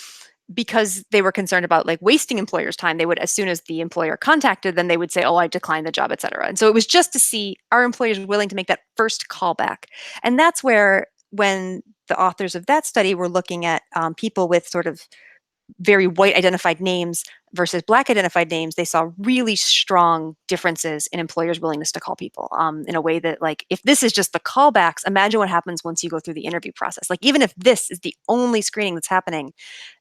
because they were concerned about like wasting employers' time, they would, as soon as the employer contacted them, they would say, oh, I declined the job, et cetera. And so it was just to see, are employers willing to make that first callback? And that's where, when the authors of that study were looking at people with sort of very white identified names, versus Black identified names, they saw really strong differences in employers' willingness to call people in a way that, like, if this is just the callbacks, imagine what happens once you go through the interview process. Like, even if this is the only screening that's happening,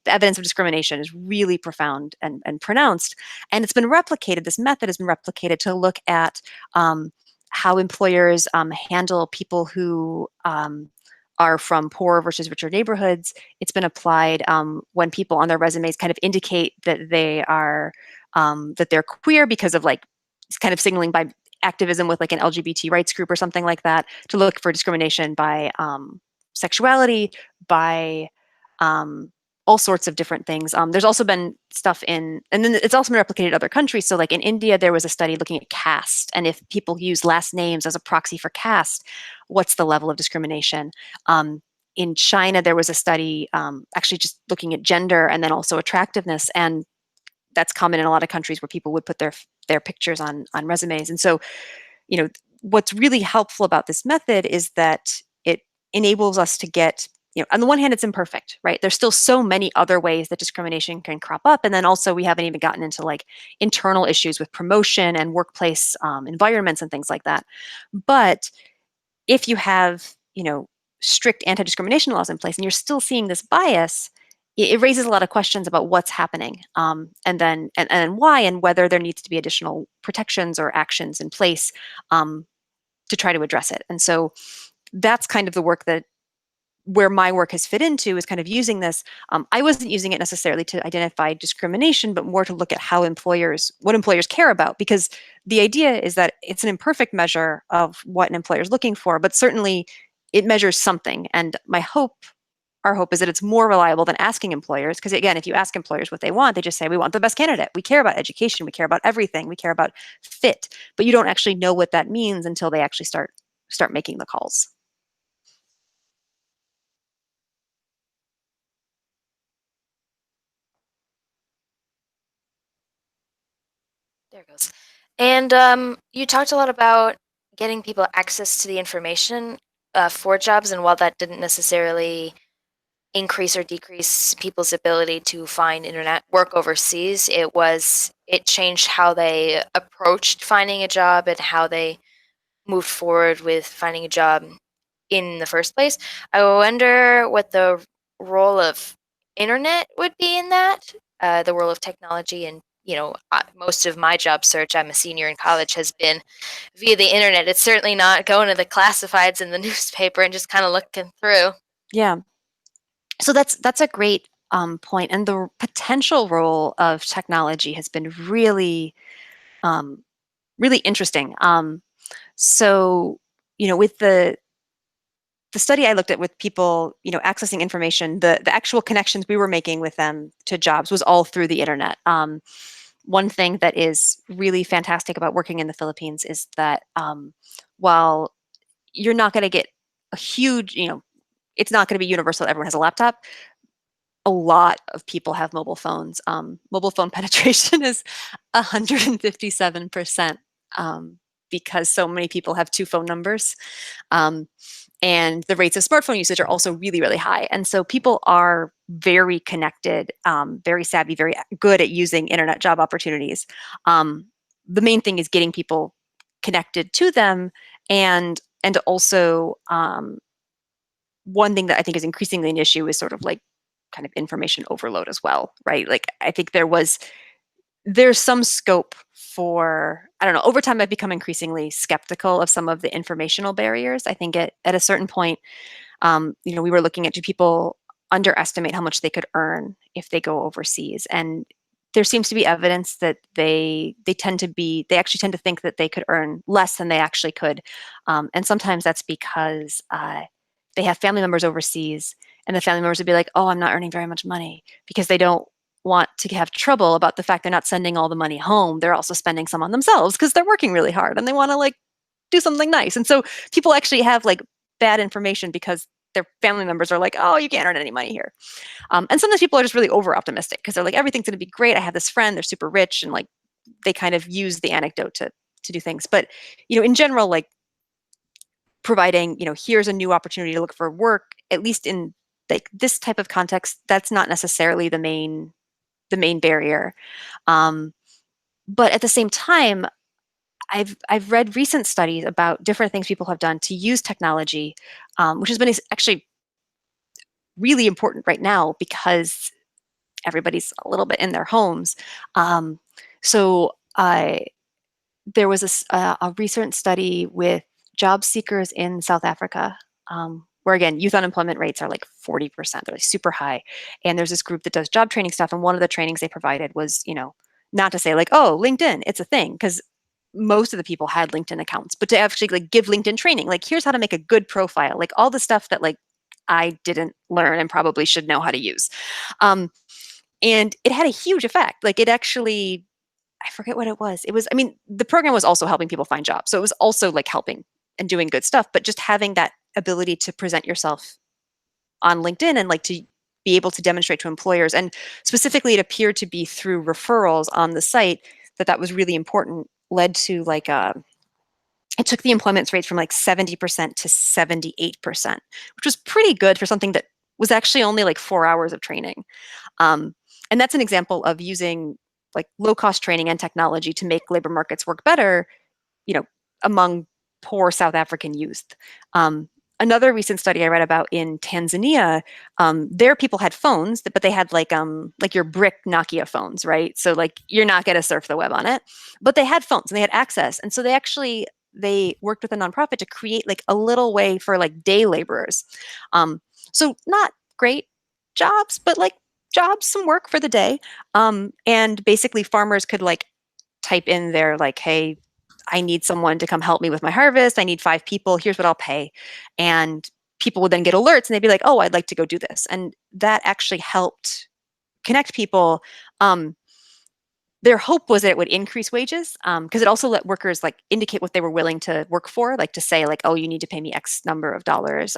the evidence of discrimination is really profound and pronounced. And it's been replicated, this method has been replicated to look at how employers handle people who are from poorer versus richer neighborhoods. It's been applied when people on their resumes kind of indicate that they're queer because of, like, kind of signaling by activism with like an LGBT rights group or something like that, to look for discrimination by sexuality, by all sorts of different things. There's also been stuff and then it's also been replicated in other countries. So like in India, there was a study looking at caste, and if people use last names as a proxy for caste, what's the level of discrimination? In China, there was a study actually just looking at gender and then also attractiveness, and that's common in a lot of countries where people would put their pictures on resumes. And so, what's really helpful about this method is that it enables us to get, on the one hand, it's imperfect, right? There's still so many other ways that discrimination can crop up. And then also we haven't even gotten into like internal issues with promotion and workplace environments and things like that. But if you have, strict anti-discrimination laws in place and you're still seeing this bias, it raises a lot of questions about what's happening, and then why, and whether there needs to be additional protections or actions in place to try to address it. And so that's kind of the work that where my work has fit into, is kind of using this. I wasn't using it necessarily to identify discrimination, but more to look at what employers care about, because the idea is that it's an imperfect measure of what an employer is looking for, but certainly it measures something. And our hope is that it's more reliable than asking employers, because again, if you ask employers what they want, they just say, we want the best candidate. We care about education. We care about everything. We care about fit. But you don't actually know what that means until they actually start making the calls. There it goes. And you talked a lot about getting people access to the information for jobs, and while that didn't necessarily increase or decrease people's ability to find internet work overseas, it changed how they approached finding a job and how they moved forward with finding a job in the first place. I wonder what the role of internet would be in that, the role of technology. And, most of my job search, I'm a senior in college, has been via the internet. It's certainly not going to the classifieds in the newspaper and just kind of looking through. Yeah. So that's a great point. And the potential role of technology has been really, really interesting. So, with the study I looked at with people, accessing information, the actual connections we were making with them to jobs was all through the internet. One thing that is really fantastic about working in the Philippines is that while you're not going to get a huge, it's not going to be universal, everyone has a laptop. A lot of people have mobile phones. Mobile phone penetration is 157%, because so many people have two phone numbers. And the rates of smartphone usage are also really, really high. And so people are very connected, very savvy, very good at using internet job opportunities. The main thing is getting people connected to them, and also one thing that I think is increasingly an issue is sort of like kind of information overload as well, right? Like, I think there's some scope for, I don't know, over time I've become increasingly skeptical of some of the informational barriers. I think at a certain point, we were looking at, do people underestimate how much they could earn if they go overseas? And there seems to be evidence that they actually tend to think that they could earn less than they actually could. And sometimes that's because they have family members overseas, and the family members would be like, oh, I'm not earning very much money, because they don't want to have trouble about the fact they're not sending all the money home. They're also spending some on themselves because they're working really hard and they want to like do something nice. And so people actually have like bad information because their family members are like, oh, you can't earn any money here. And sometimes people are just really over optimistic because they're like, everything's going to be great. I have this friend, they're super rich, and like they kind of use the anecdote to do things. But in general, like providing, here's a new opportunity to look for work, at least in like this type of context, that's not necessarily the main the main barrier. But at the same time, I've read recent studies about different things people have done to use technology, which has been actually really important right now because everybody's a little bit in their homes. Um, so there was a recent study with job seekers in South Africa, where again, youth unemployment rates are like 40%. They're like super high. And there's this group that does job training stuff. And one of the trainings they provided was, not to say like, oh, LinkedIn, it's a thing, because most of the people had LinkedIn accounts, but to actually like give LinkedIn training, like here's how to make a good profile, like all the stuff that like I didn't learn and probably should know how to use. And it had a huge effect. Like it actually, I forget what it was. It was, I mean, the program was also helping people find jobs. So it was also like helping and doing good stuff, but just having that ability to present yourself on LinkedIn and like to be able to demonstrate to employers. And specifically, it appeared to be through referrals on the site that was really important, led to like it took the employment rates from like 70% to 78%, which was pretty good for something that was actually only like 4 hours of training. And that's an example of using like low cost training and technology to make labor markets work better, among poor South African youth. Another recent study I read about in Tanzania, their people had phones, but they had like your brick Nokia phones, right? So like you're not going to surf the web on it, but they had phones and they had access, and so they worked with a nonprofit to create like a little way for like day laborers. So not great jobs, but like jobs, some work for the day. And basically farmers could like type in their like, hey, I need someone to come help me with my harvest. I need 5 people. Here's what I'll pay. And people would then get alerts and they'd be like, oh, I'd like to go do this. And that actually helped connect people. Their hope was that it would increase wages, because it also let workers like indicate what they were willing to work for, like to say like, oh, you need to pay me X number of dollars.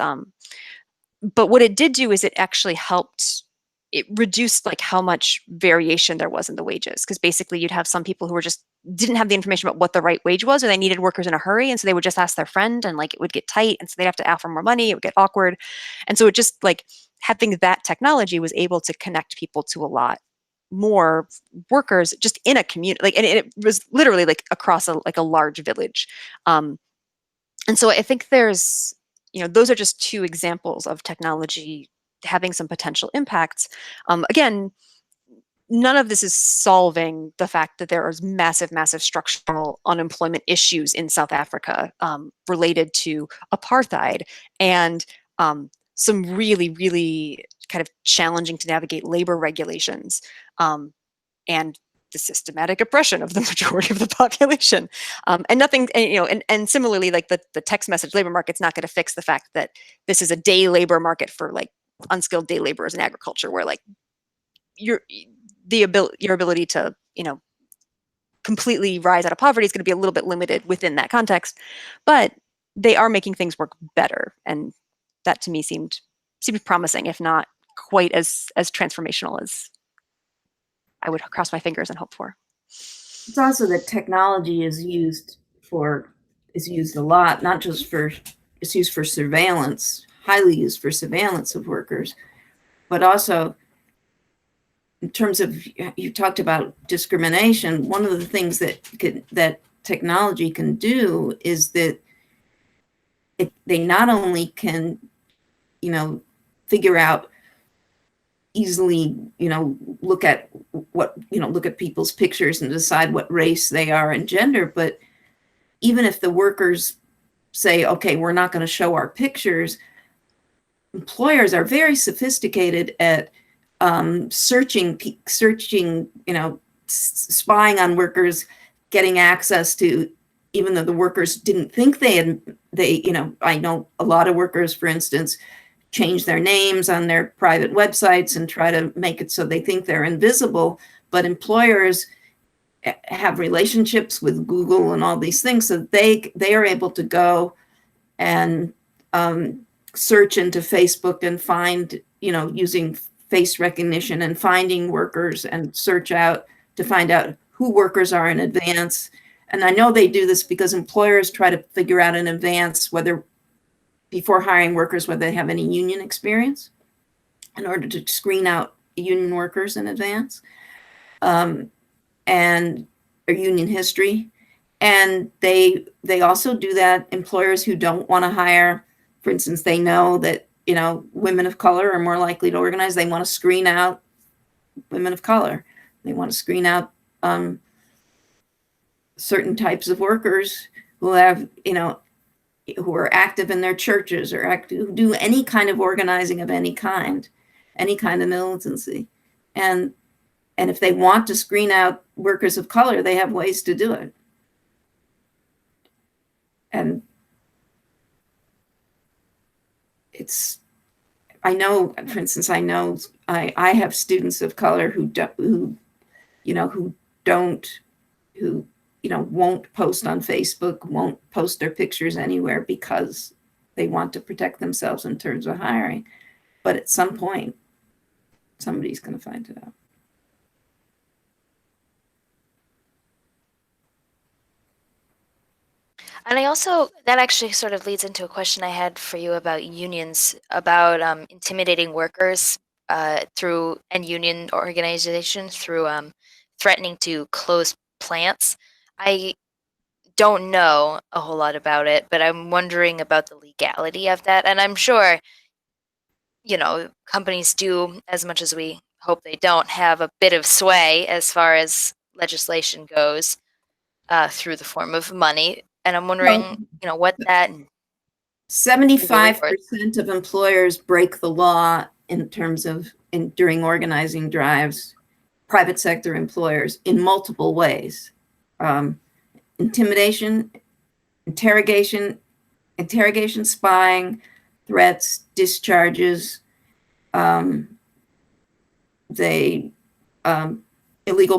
But what it did do is it actually helped, it reduced like how much variation there was in the wages, because basically you'd have some people who were just didn't have the information about what the right wage was, or they needed workers in a hurry, and so they would just ask their friend, and like it would get tight, and so they'd have to offer more money. It would get awkward. And so it just like having that technology was able to connect people to a lot more workers just in a community, like, and it was literally like across a large village. And so I think there's, those are just 2 examples of technology having some potential impacts. Again, none of this is solving the fact that there are massive, massive structural unemployment issues in South Africa, related to apartheid, and some really, really kind of challenging to navigate labor regulations, and the systematic oppression of the majority of the population. And nothing, and similarly, like the text message labor market's not going to fix the fact that this is a day labor market for like unskilled day laborers in agriculture, where like your ability to completely rise out of poverty is going to be a little bit limited within that context. But they are making things work better, and that to me seemed promising, if not quite as transformational as I would cross my fingers and hope for. It's also that technology is used a lot, not just for, it's used for surveillance, highly used for surveillance of workers, but also in terms of, you talked about discrimination. One of the things that technology can do is that they not only can, figure out easily, look at people's pictures and decide what race they are and gender, but even if the workers say, okay, we're not going to show our pictures, employers are very sophisticated at searching, spying on workers, getting access to, even though the workers didn't think I know a lot of workers, for instance, change their names on their private websites and try to make it so they think they're invisible. But employers have relationships with Google and all these things, so they are able to go and search into Facebook and find, using face recognition and finding workers, and search out to find out who workers are in advance. And I know they do this because employers try to figure out in advance before hiring workers, whether they have any union experience, in order to screen out union workers in advance. and or union history. And they also do that. Employers who don't want to hire, for instance, they know that women of color are more likely to organize. They want to screen out women of color. They want to screen out certain types of workers who have who are active in their churches or who do any kind of organizing of any kind of militancy. And if they want to screen out workers of color, they have ways to do it. And I know, for instance, I have students of color who won't post on Facebook, won't post their pictures anywhere because they want to protect themselves in terms of hiring. But at some point, somebody's going to find it out. And that actually sort of leads into a question I had for you about unions, about intimidating workers and union organizations through threatening to close plants. I don't know a whole lot about it, but I'm wondering about the legality of that. And I'm sure, companies do, as much as we hope they don't, have a bit of sway as far as legislation goes through the form of money. And I'm wondering, what that 75% of employers break the law in terms of during organizing drives, private sector employers, in multiple ways. Intimidation, interrogation, spying, threats, discharges, illegal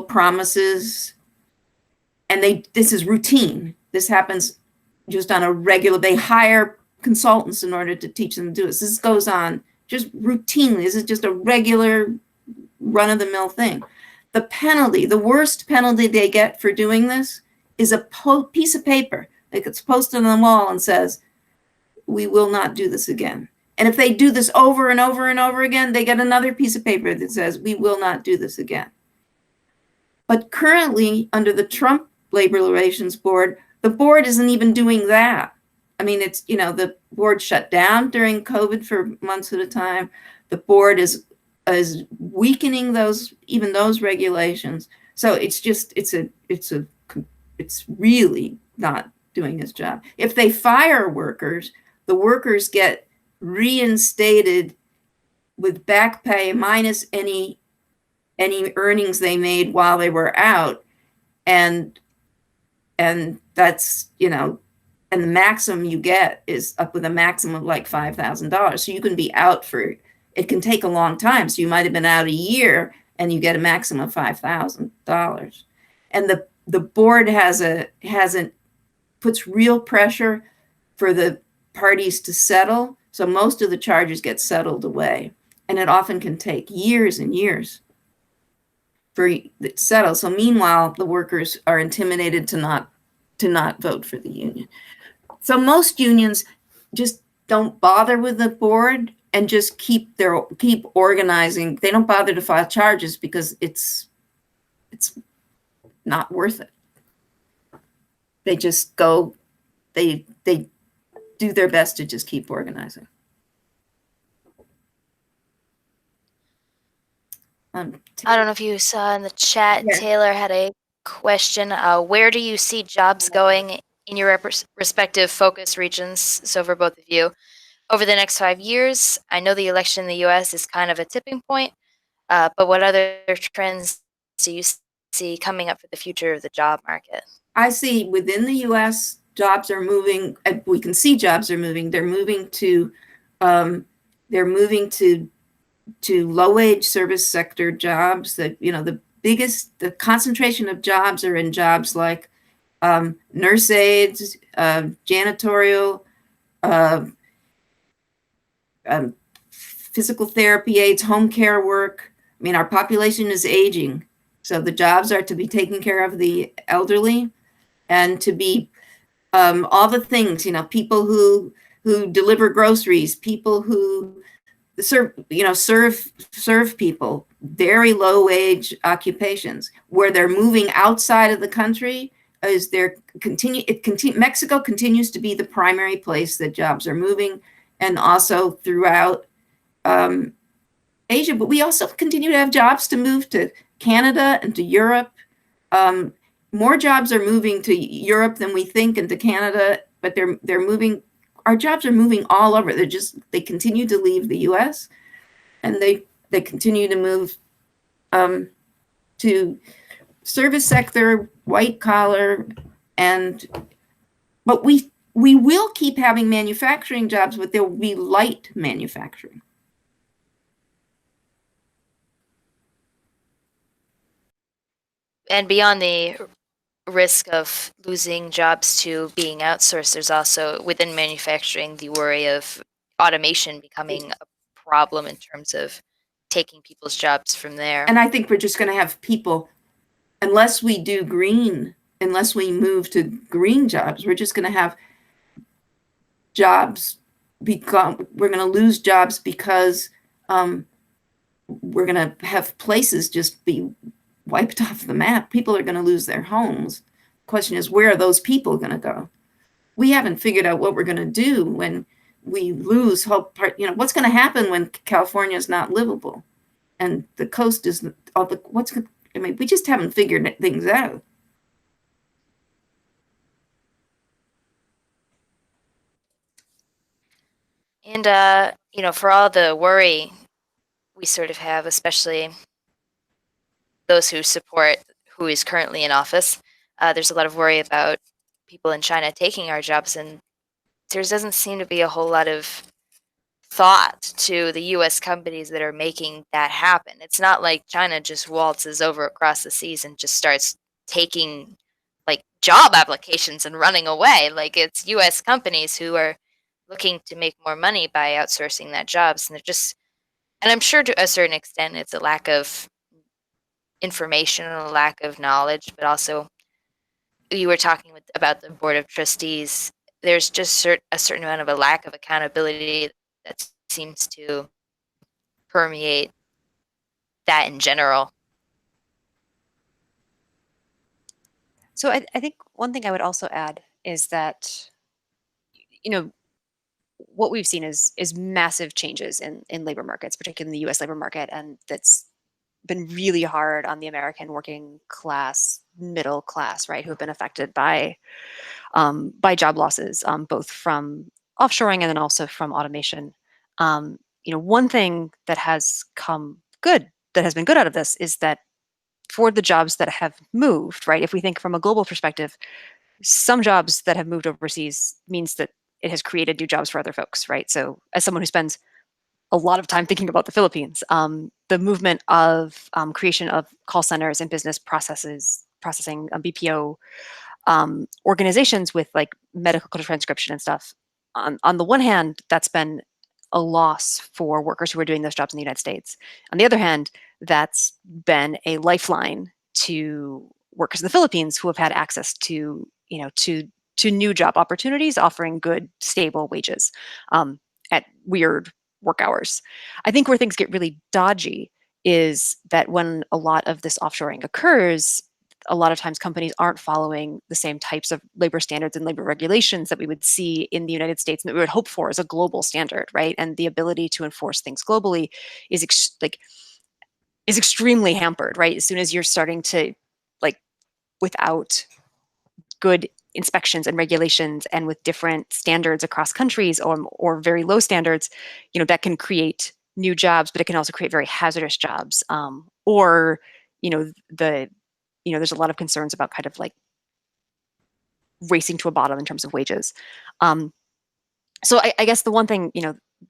promises, and this is routine. This happens just on a regular. They hire consultants in order to teach them to do this. This goes on just routinely. This is just a regular run-of-the-mill thing. The penalty, the worst penalty they get for doing this, is a piece of paper that gets posted on the wall and says, "We will not do this again." And if they do this over and over and over again, they get another piece of paper that says, "We will not do this again." But currently, under the Trump Labor Relations Board, the board isn't even doing that. I mean, it's, the board shut down during COVID for months at a time. The board is weakening those regulations. So it's really not doing its job. If they fire workers, the workers get reinstated with back pay minus any earnings they made while they were out. And that's, and the maximum you get is up with a maximum of like $5,000. So you can be out it can take a long time. So you might have been out a year and you get a maximum of $5,000. And the board puts real pressure for the parties to settle. So most of the charges get settled away. And it often can take years and years for it to settle. So meanwhile, the workers are intimidated to not vote for the union. So most unions just don't bother with the board and just keep organizing. They don't bother to file charges because it's not worth it. They just go, they do their best to just keep organizing. I don't know if you saw in the chat, Yeah. Taylor had a question. Where do you see jobs going in your respective focus regions? So for both of you, over the next 5 years, I know the election in the U.S. is kind of a tipping point, but what other trends do you see coming up for the future of the job market? I see within the U.S. jobs are moving. We can see jobs are moving. They're moving to low-wage service sector jobs. That the concentration of jobs are in jobs like nurse aides, janitorial, physical therapy aides, home care work. I mean, our population is aging, so the jobs are to be taking care of the elderly and to be all the things, people who deliver groceries, people who serve people, very low wage occupations. Where they're moving outside of the country is Mexico continues to be the primary place that jobs are moving, and also throughout Asia. But we also continue to have jobs to move to Canada and to Europe. More jobs are moving to Europe than we think, and to Canada, but they're moving. Our jobs are moving all over. They continue to leave the U.S. and they continue to move to service sector, white collar, but we will keep having manufacturing jobs, but there will be light manufacturing. And beyond the risk of losing jobs to being outsourced, there's also within manufacturing the worry of automation becoming a problem in terms of taking people's jobs from there. And I think we're just going to have people, unless we move to green jobs, we're just going to have we're going to lose jobs because we're going to have places just be wiped off the map. People are going to lose their homes. The question is, where are those people going to go? We haven't figured out what we're going to do when we lose whole part. What's going to happen when California is not livable and the coast is we just haven't figured things out. And for all the worry we sort of have, especially those who support who is currently in office, there's a lot of worry about people in China taking our jobs, and there doesn't seem to be a whole lot of thought to the U.S. companies that are making that happen. It's not like China just waltzes over across the seas and just starts taking like job applications and running away. Like, it's U.S. companies who are looking to make more money by outsourcing that jobs, and I'm sure to a certain extent it's a lack of information and a lack of knowledge, but also you were talking about the board of trustees. There's just a certain amount of a lack of accountability that seems to permeate that in general. So I think one thing I would also add is that, what we've seen is massive changes in labor markets, particularly in the U.S. labor market, and that's been really hard on the American working class, middle class, right, who have been affected by job losses, both from offshoring and then also from automation. One thing that has been good out of this is that for the jobs that have moved, right, if we think from a global perspective, some jobs that have moved overseas means that it has created new jobs for other folks, right? So as someone who spends a lot of time thinking about the Philippines, the movement of creation of call centers and business processing, BPO organizations with like medical transcription and stuff. On the one hand, that's been a loss for workers who are doing those jobs in the United States. On the other hand, that's been a lifeline to workers in the Philippines who have had access to new job opportunities offering good, stable wages at weird work hours. I think where things get really dodgy is that when a lot of this offshoring occurs, a lot of times companies aren't following the same types of labor standards and labor regulations that we would see in the United States and that we would hope for as a global standard, right? And the ability to enforce things globally is extremely hampered, right? As soon as you're starting to, without good inspections and regulations and with different standards across countries or very low standards, that can create new jobs, but it can also create very hazardous jobs. There's a lot of concerns about kind of like racing to a bottom in terms of wages. So I guess the one thing,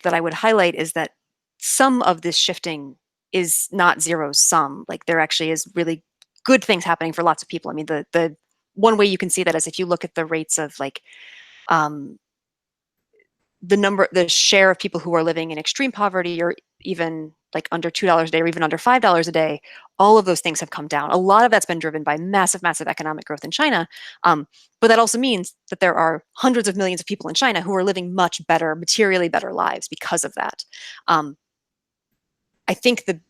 that I would highlight is that some of this shifting is not zero sum. Like, there actually is really good things happening for lots of people. I mean, the one way you can see that is if you look at the rates of the share of people who are living in extreme poverty or even like under $2 a day or even under $5 a day, all of those things have come down. A lot of that's been driven by massive, massive economic growth in China. But that also means that there are hundreds of millions of people in China who are living much better, materially better lives because of that. I think the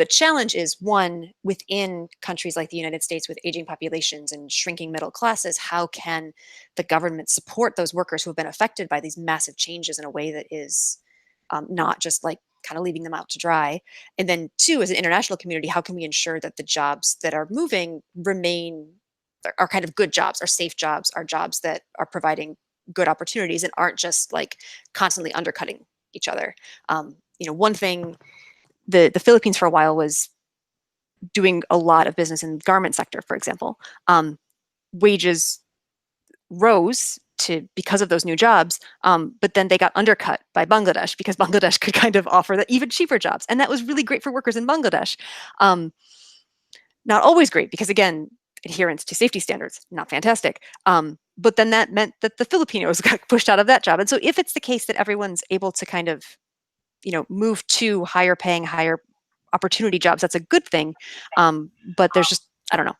challenge is, one, within countries like the United States with aging populations and shrinking middle classes, how can the government support those workers who have been affected by these massive changes in a way that is not just like kind of leaving them out to dry? And then two, as an international community, how can we ensure that the jobs that are moving remain are kind of good jobs, are safe jobs, are jobs that are providing good opportunities and aren't just like constantly undercutting each other? One thing, the Philippines for a while was doing a lot of business in the garment sector, for example. Wages rose because of those new jobs, but then they got undercut by Bangladesh because Bangladesh could kind of offer the even cheaper jobs, and that was really great for workers in Bangladesh. Not always great because, again, adherence to safety standards, not fantastic. But then that meant that the Filipinos got pushed out of that job. And so if it's the case that everyone's able to kind of move to higher paying, higher opportunity jobs, that's a good thing. But there's just, I don't know,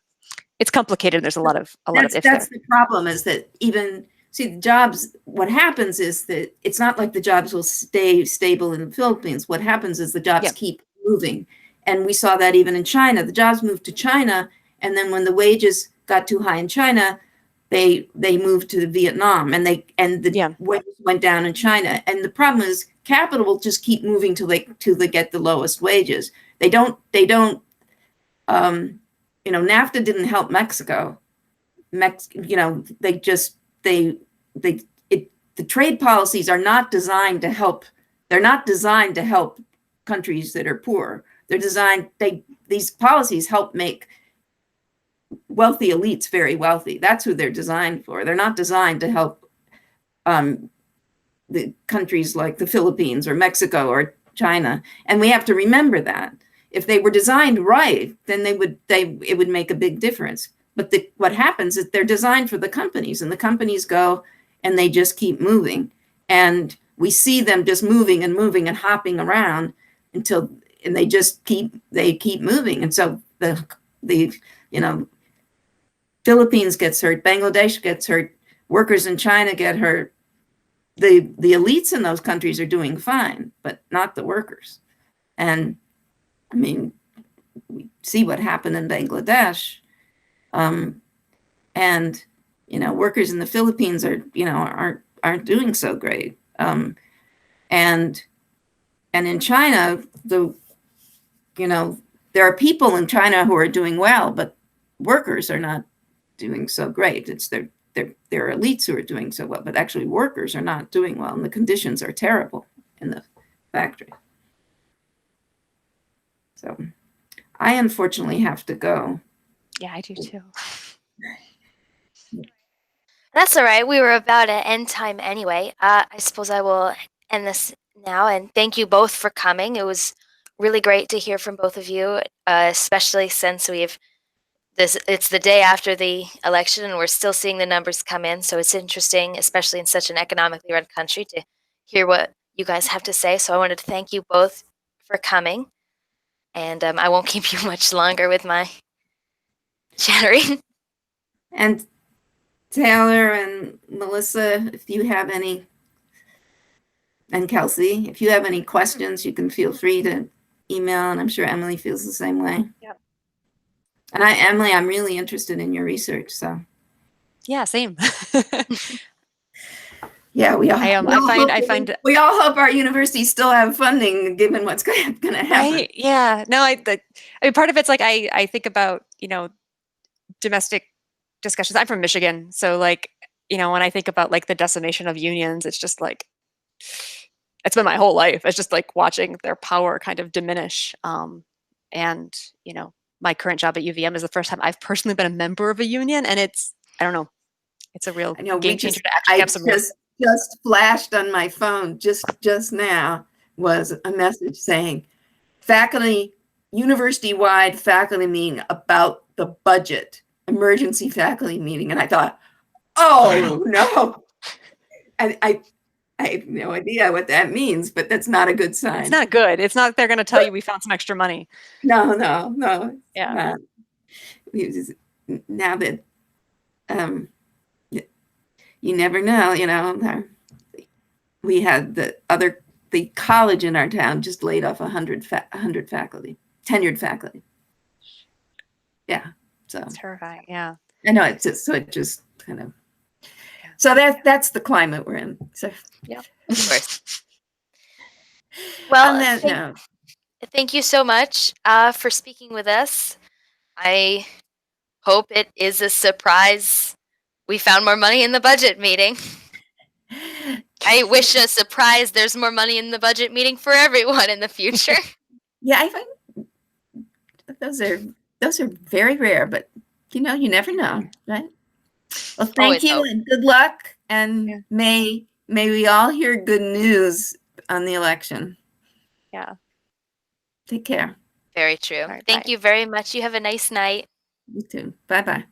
it's complicated. There's a lot of ifs there. That's the problem, is that even see the jobs, what happens is that it's not like the jobs will stay stable in the Philippines. What happens is the jobs keep moving. And we saw that even in China. The jobs moved to China, and then when the wages got too high in China, they moved to Vietnam, and the wages went down in China. And the problem is capital will just keep moving till they get the lowest wages. NAFTA didn't help Mexico. The trade policies are not designed to help. They're not designed to help countries that are poor. These policies help make wealthy elites very wealthy. That's who they're designed for. They're not designed to help the countries like the Philippines or Mexico or China. And we have to remember that. If they were designed right, then it would make a big difference. But what happens is they're designed for the companies, and the companies go and they just keep moving. And we see them just moving and moving and hopping around and they keep moving. And so the Philippines gets hurt, Bangladesh gets hurt, workers in China get hurt. The elites in those countries are doing fine, but not the workers. And I mean, we see what happened in Bangladesh. And workers in the Philippines aren't doing so great. And in China, there are people in China who are doing well, but workers are not doing so great. It's their elites who are doing so well, but actually workers are not doing well, and the conditions are terrible in the factory. So I unfortunately have to go. Yeah, I do too. That's all right. We were about at end time anyway. I suppose I will end this now, and thank you both for coming. It was really great to hear from both of you, especially since it's the day after the election and we're still seeing the numbers come in. So it's interesting, especially in such an economically run country, to hear what you guys have to say. So I wanted to thank you both for coming. And I won't keep you much longer with my chattering. And Taylor and Melissa, if you have any, and Kelsey, if you have any questions, you can feel free to email, and I'm sure Emily feels the same way. Yep. And Emily, I'm really interested in your research, so. Yeah, same. Yeah, we all hope our universities still have funding, given what's going to happen. Yeah, no, I mean, part of it's like I think about domestic discussions. I'm from Michigan, so when I think about the decimation of unions, it's just it's been my whole life. It's just watching their power kind of diminish. And my current job at UVM is the first time I've personally been a member of a union, and I don't know, it's a real game changer to actually have some. Just flashed on my phone just now was a message saying university-wide faculty meeting about the budget, emergency faculty meeting. And I thought, oh no. I have no idea what that means, but that's not a good sign. It's not good. It's not they're going to tell you we found some extra money. No. Yeah. Now that you never know, we had the other the college in our town just laid off 100 faculty, tenured faculty. Yeah, so It's terrifying. Yeah. I know it's just, so it just kind of, Yeah. so that's the climate we're in. So Yep. Of course. on Well, that note, thank you so much for speaking with us. I hope it is a surprise. We found more money in the budget meeting. I wish a surprise there's more money in the budget meeting for everyone in the future. yeah, I find those are very rare, but you know, you never know, right? Well, thank Always you hope. and good luck, and Yeah. may we all hear good news on the election. Yeah. Take care. Very true. All right, Thank bye. you very much. You have a nice night. You too. Bye bye.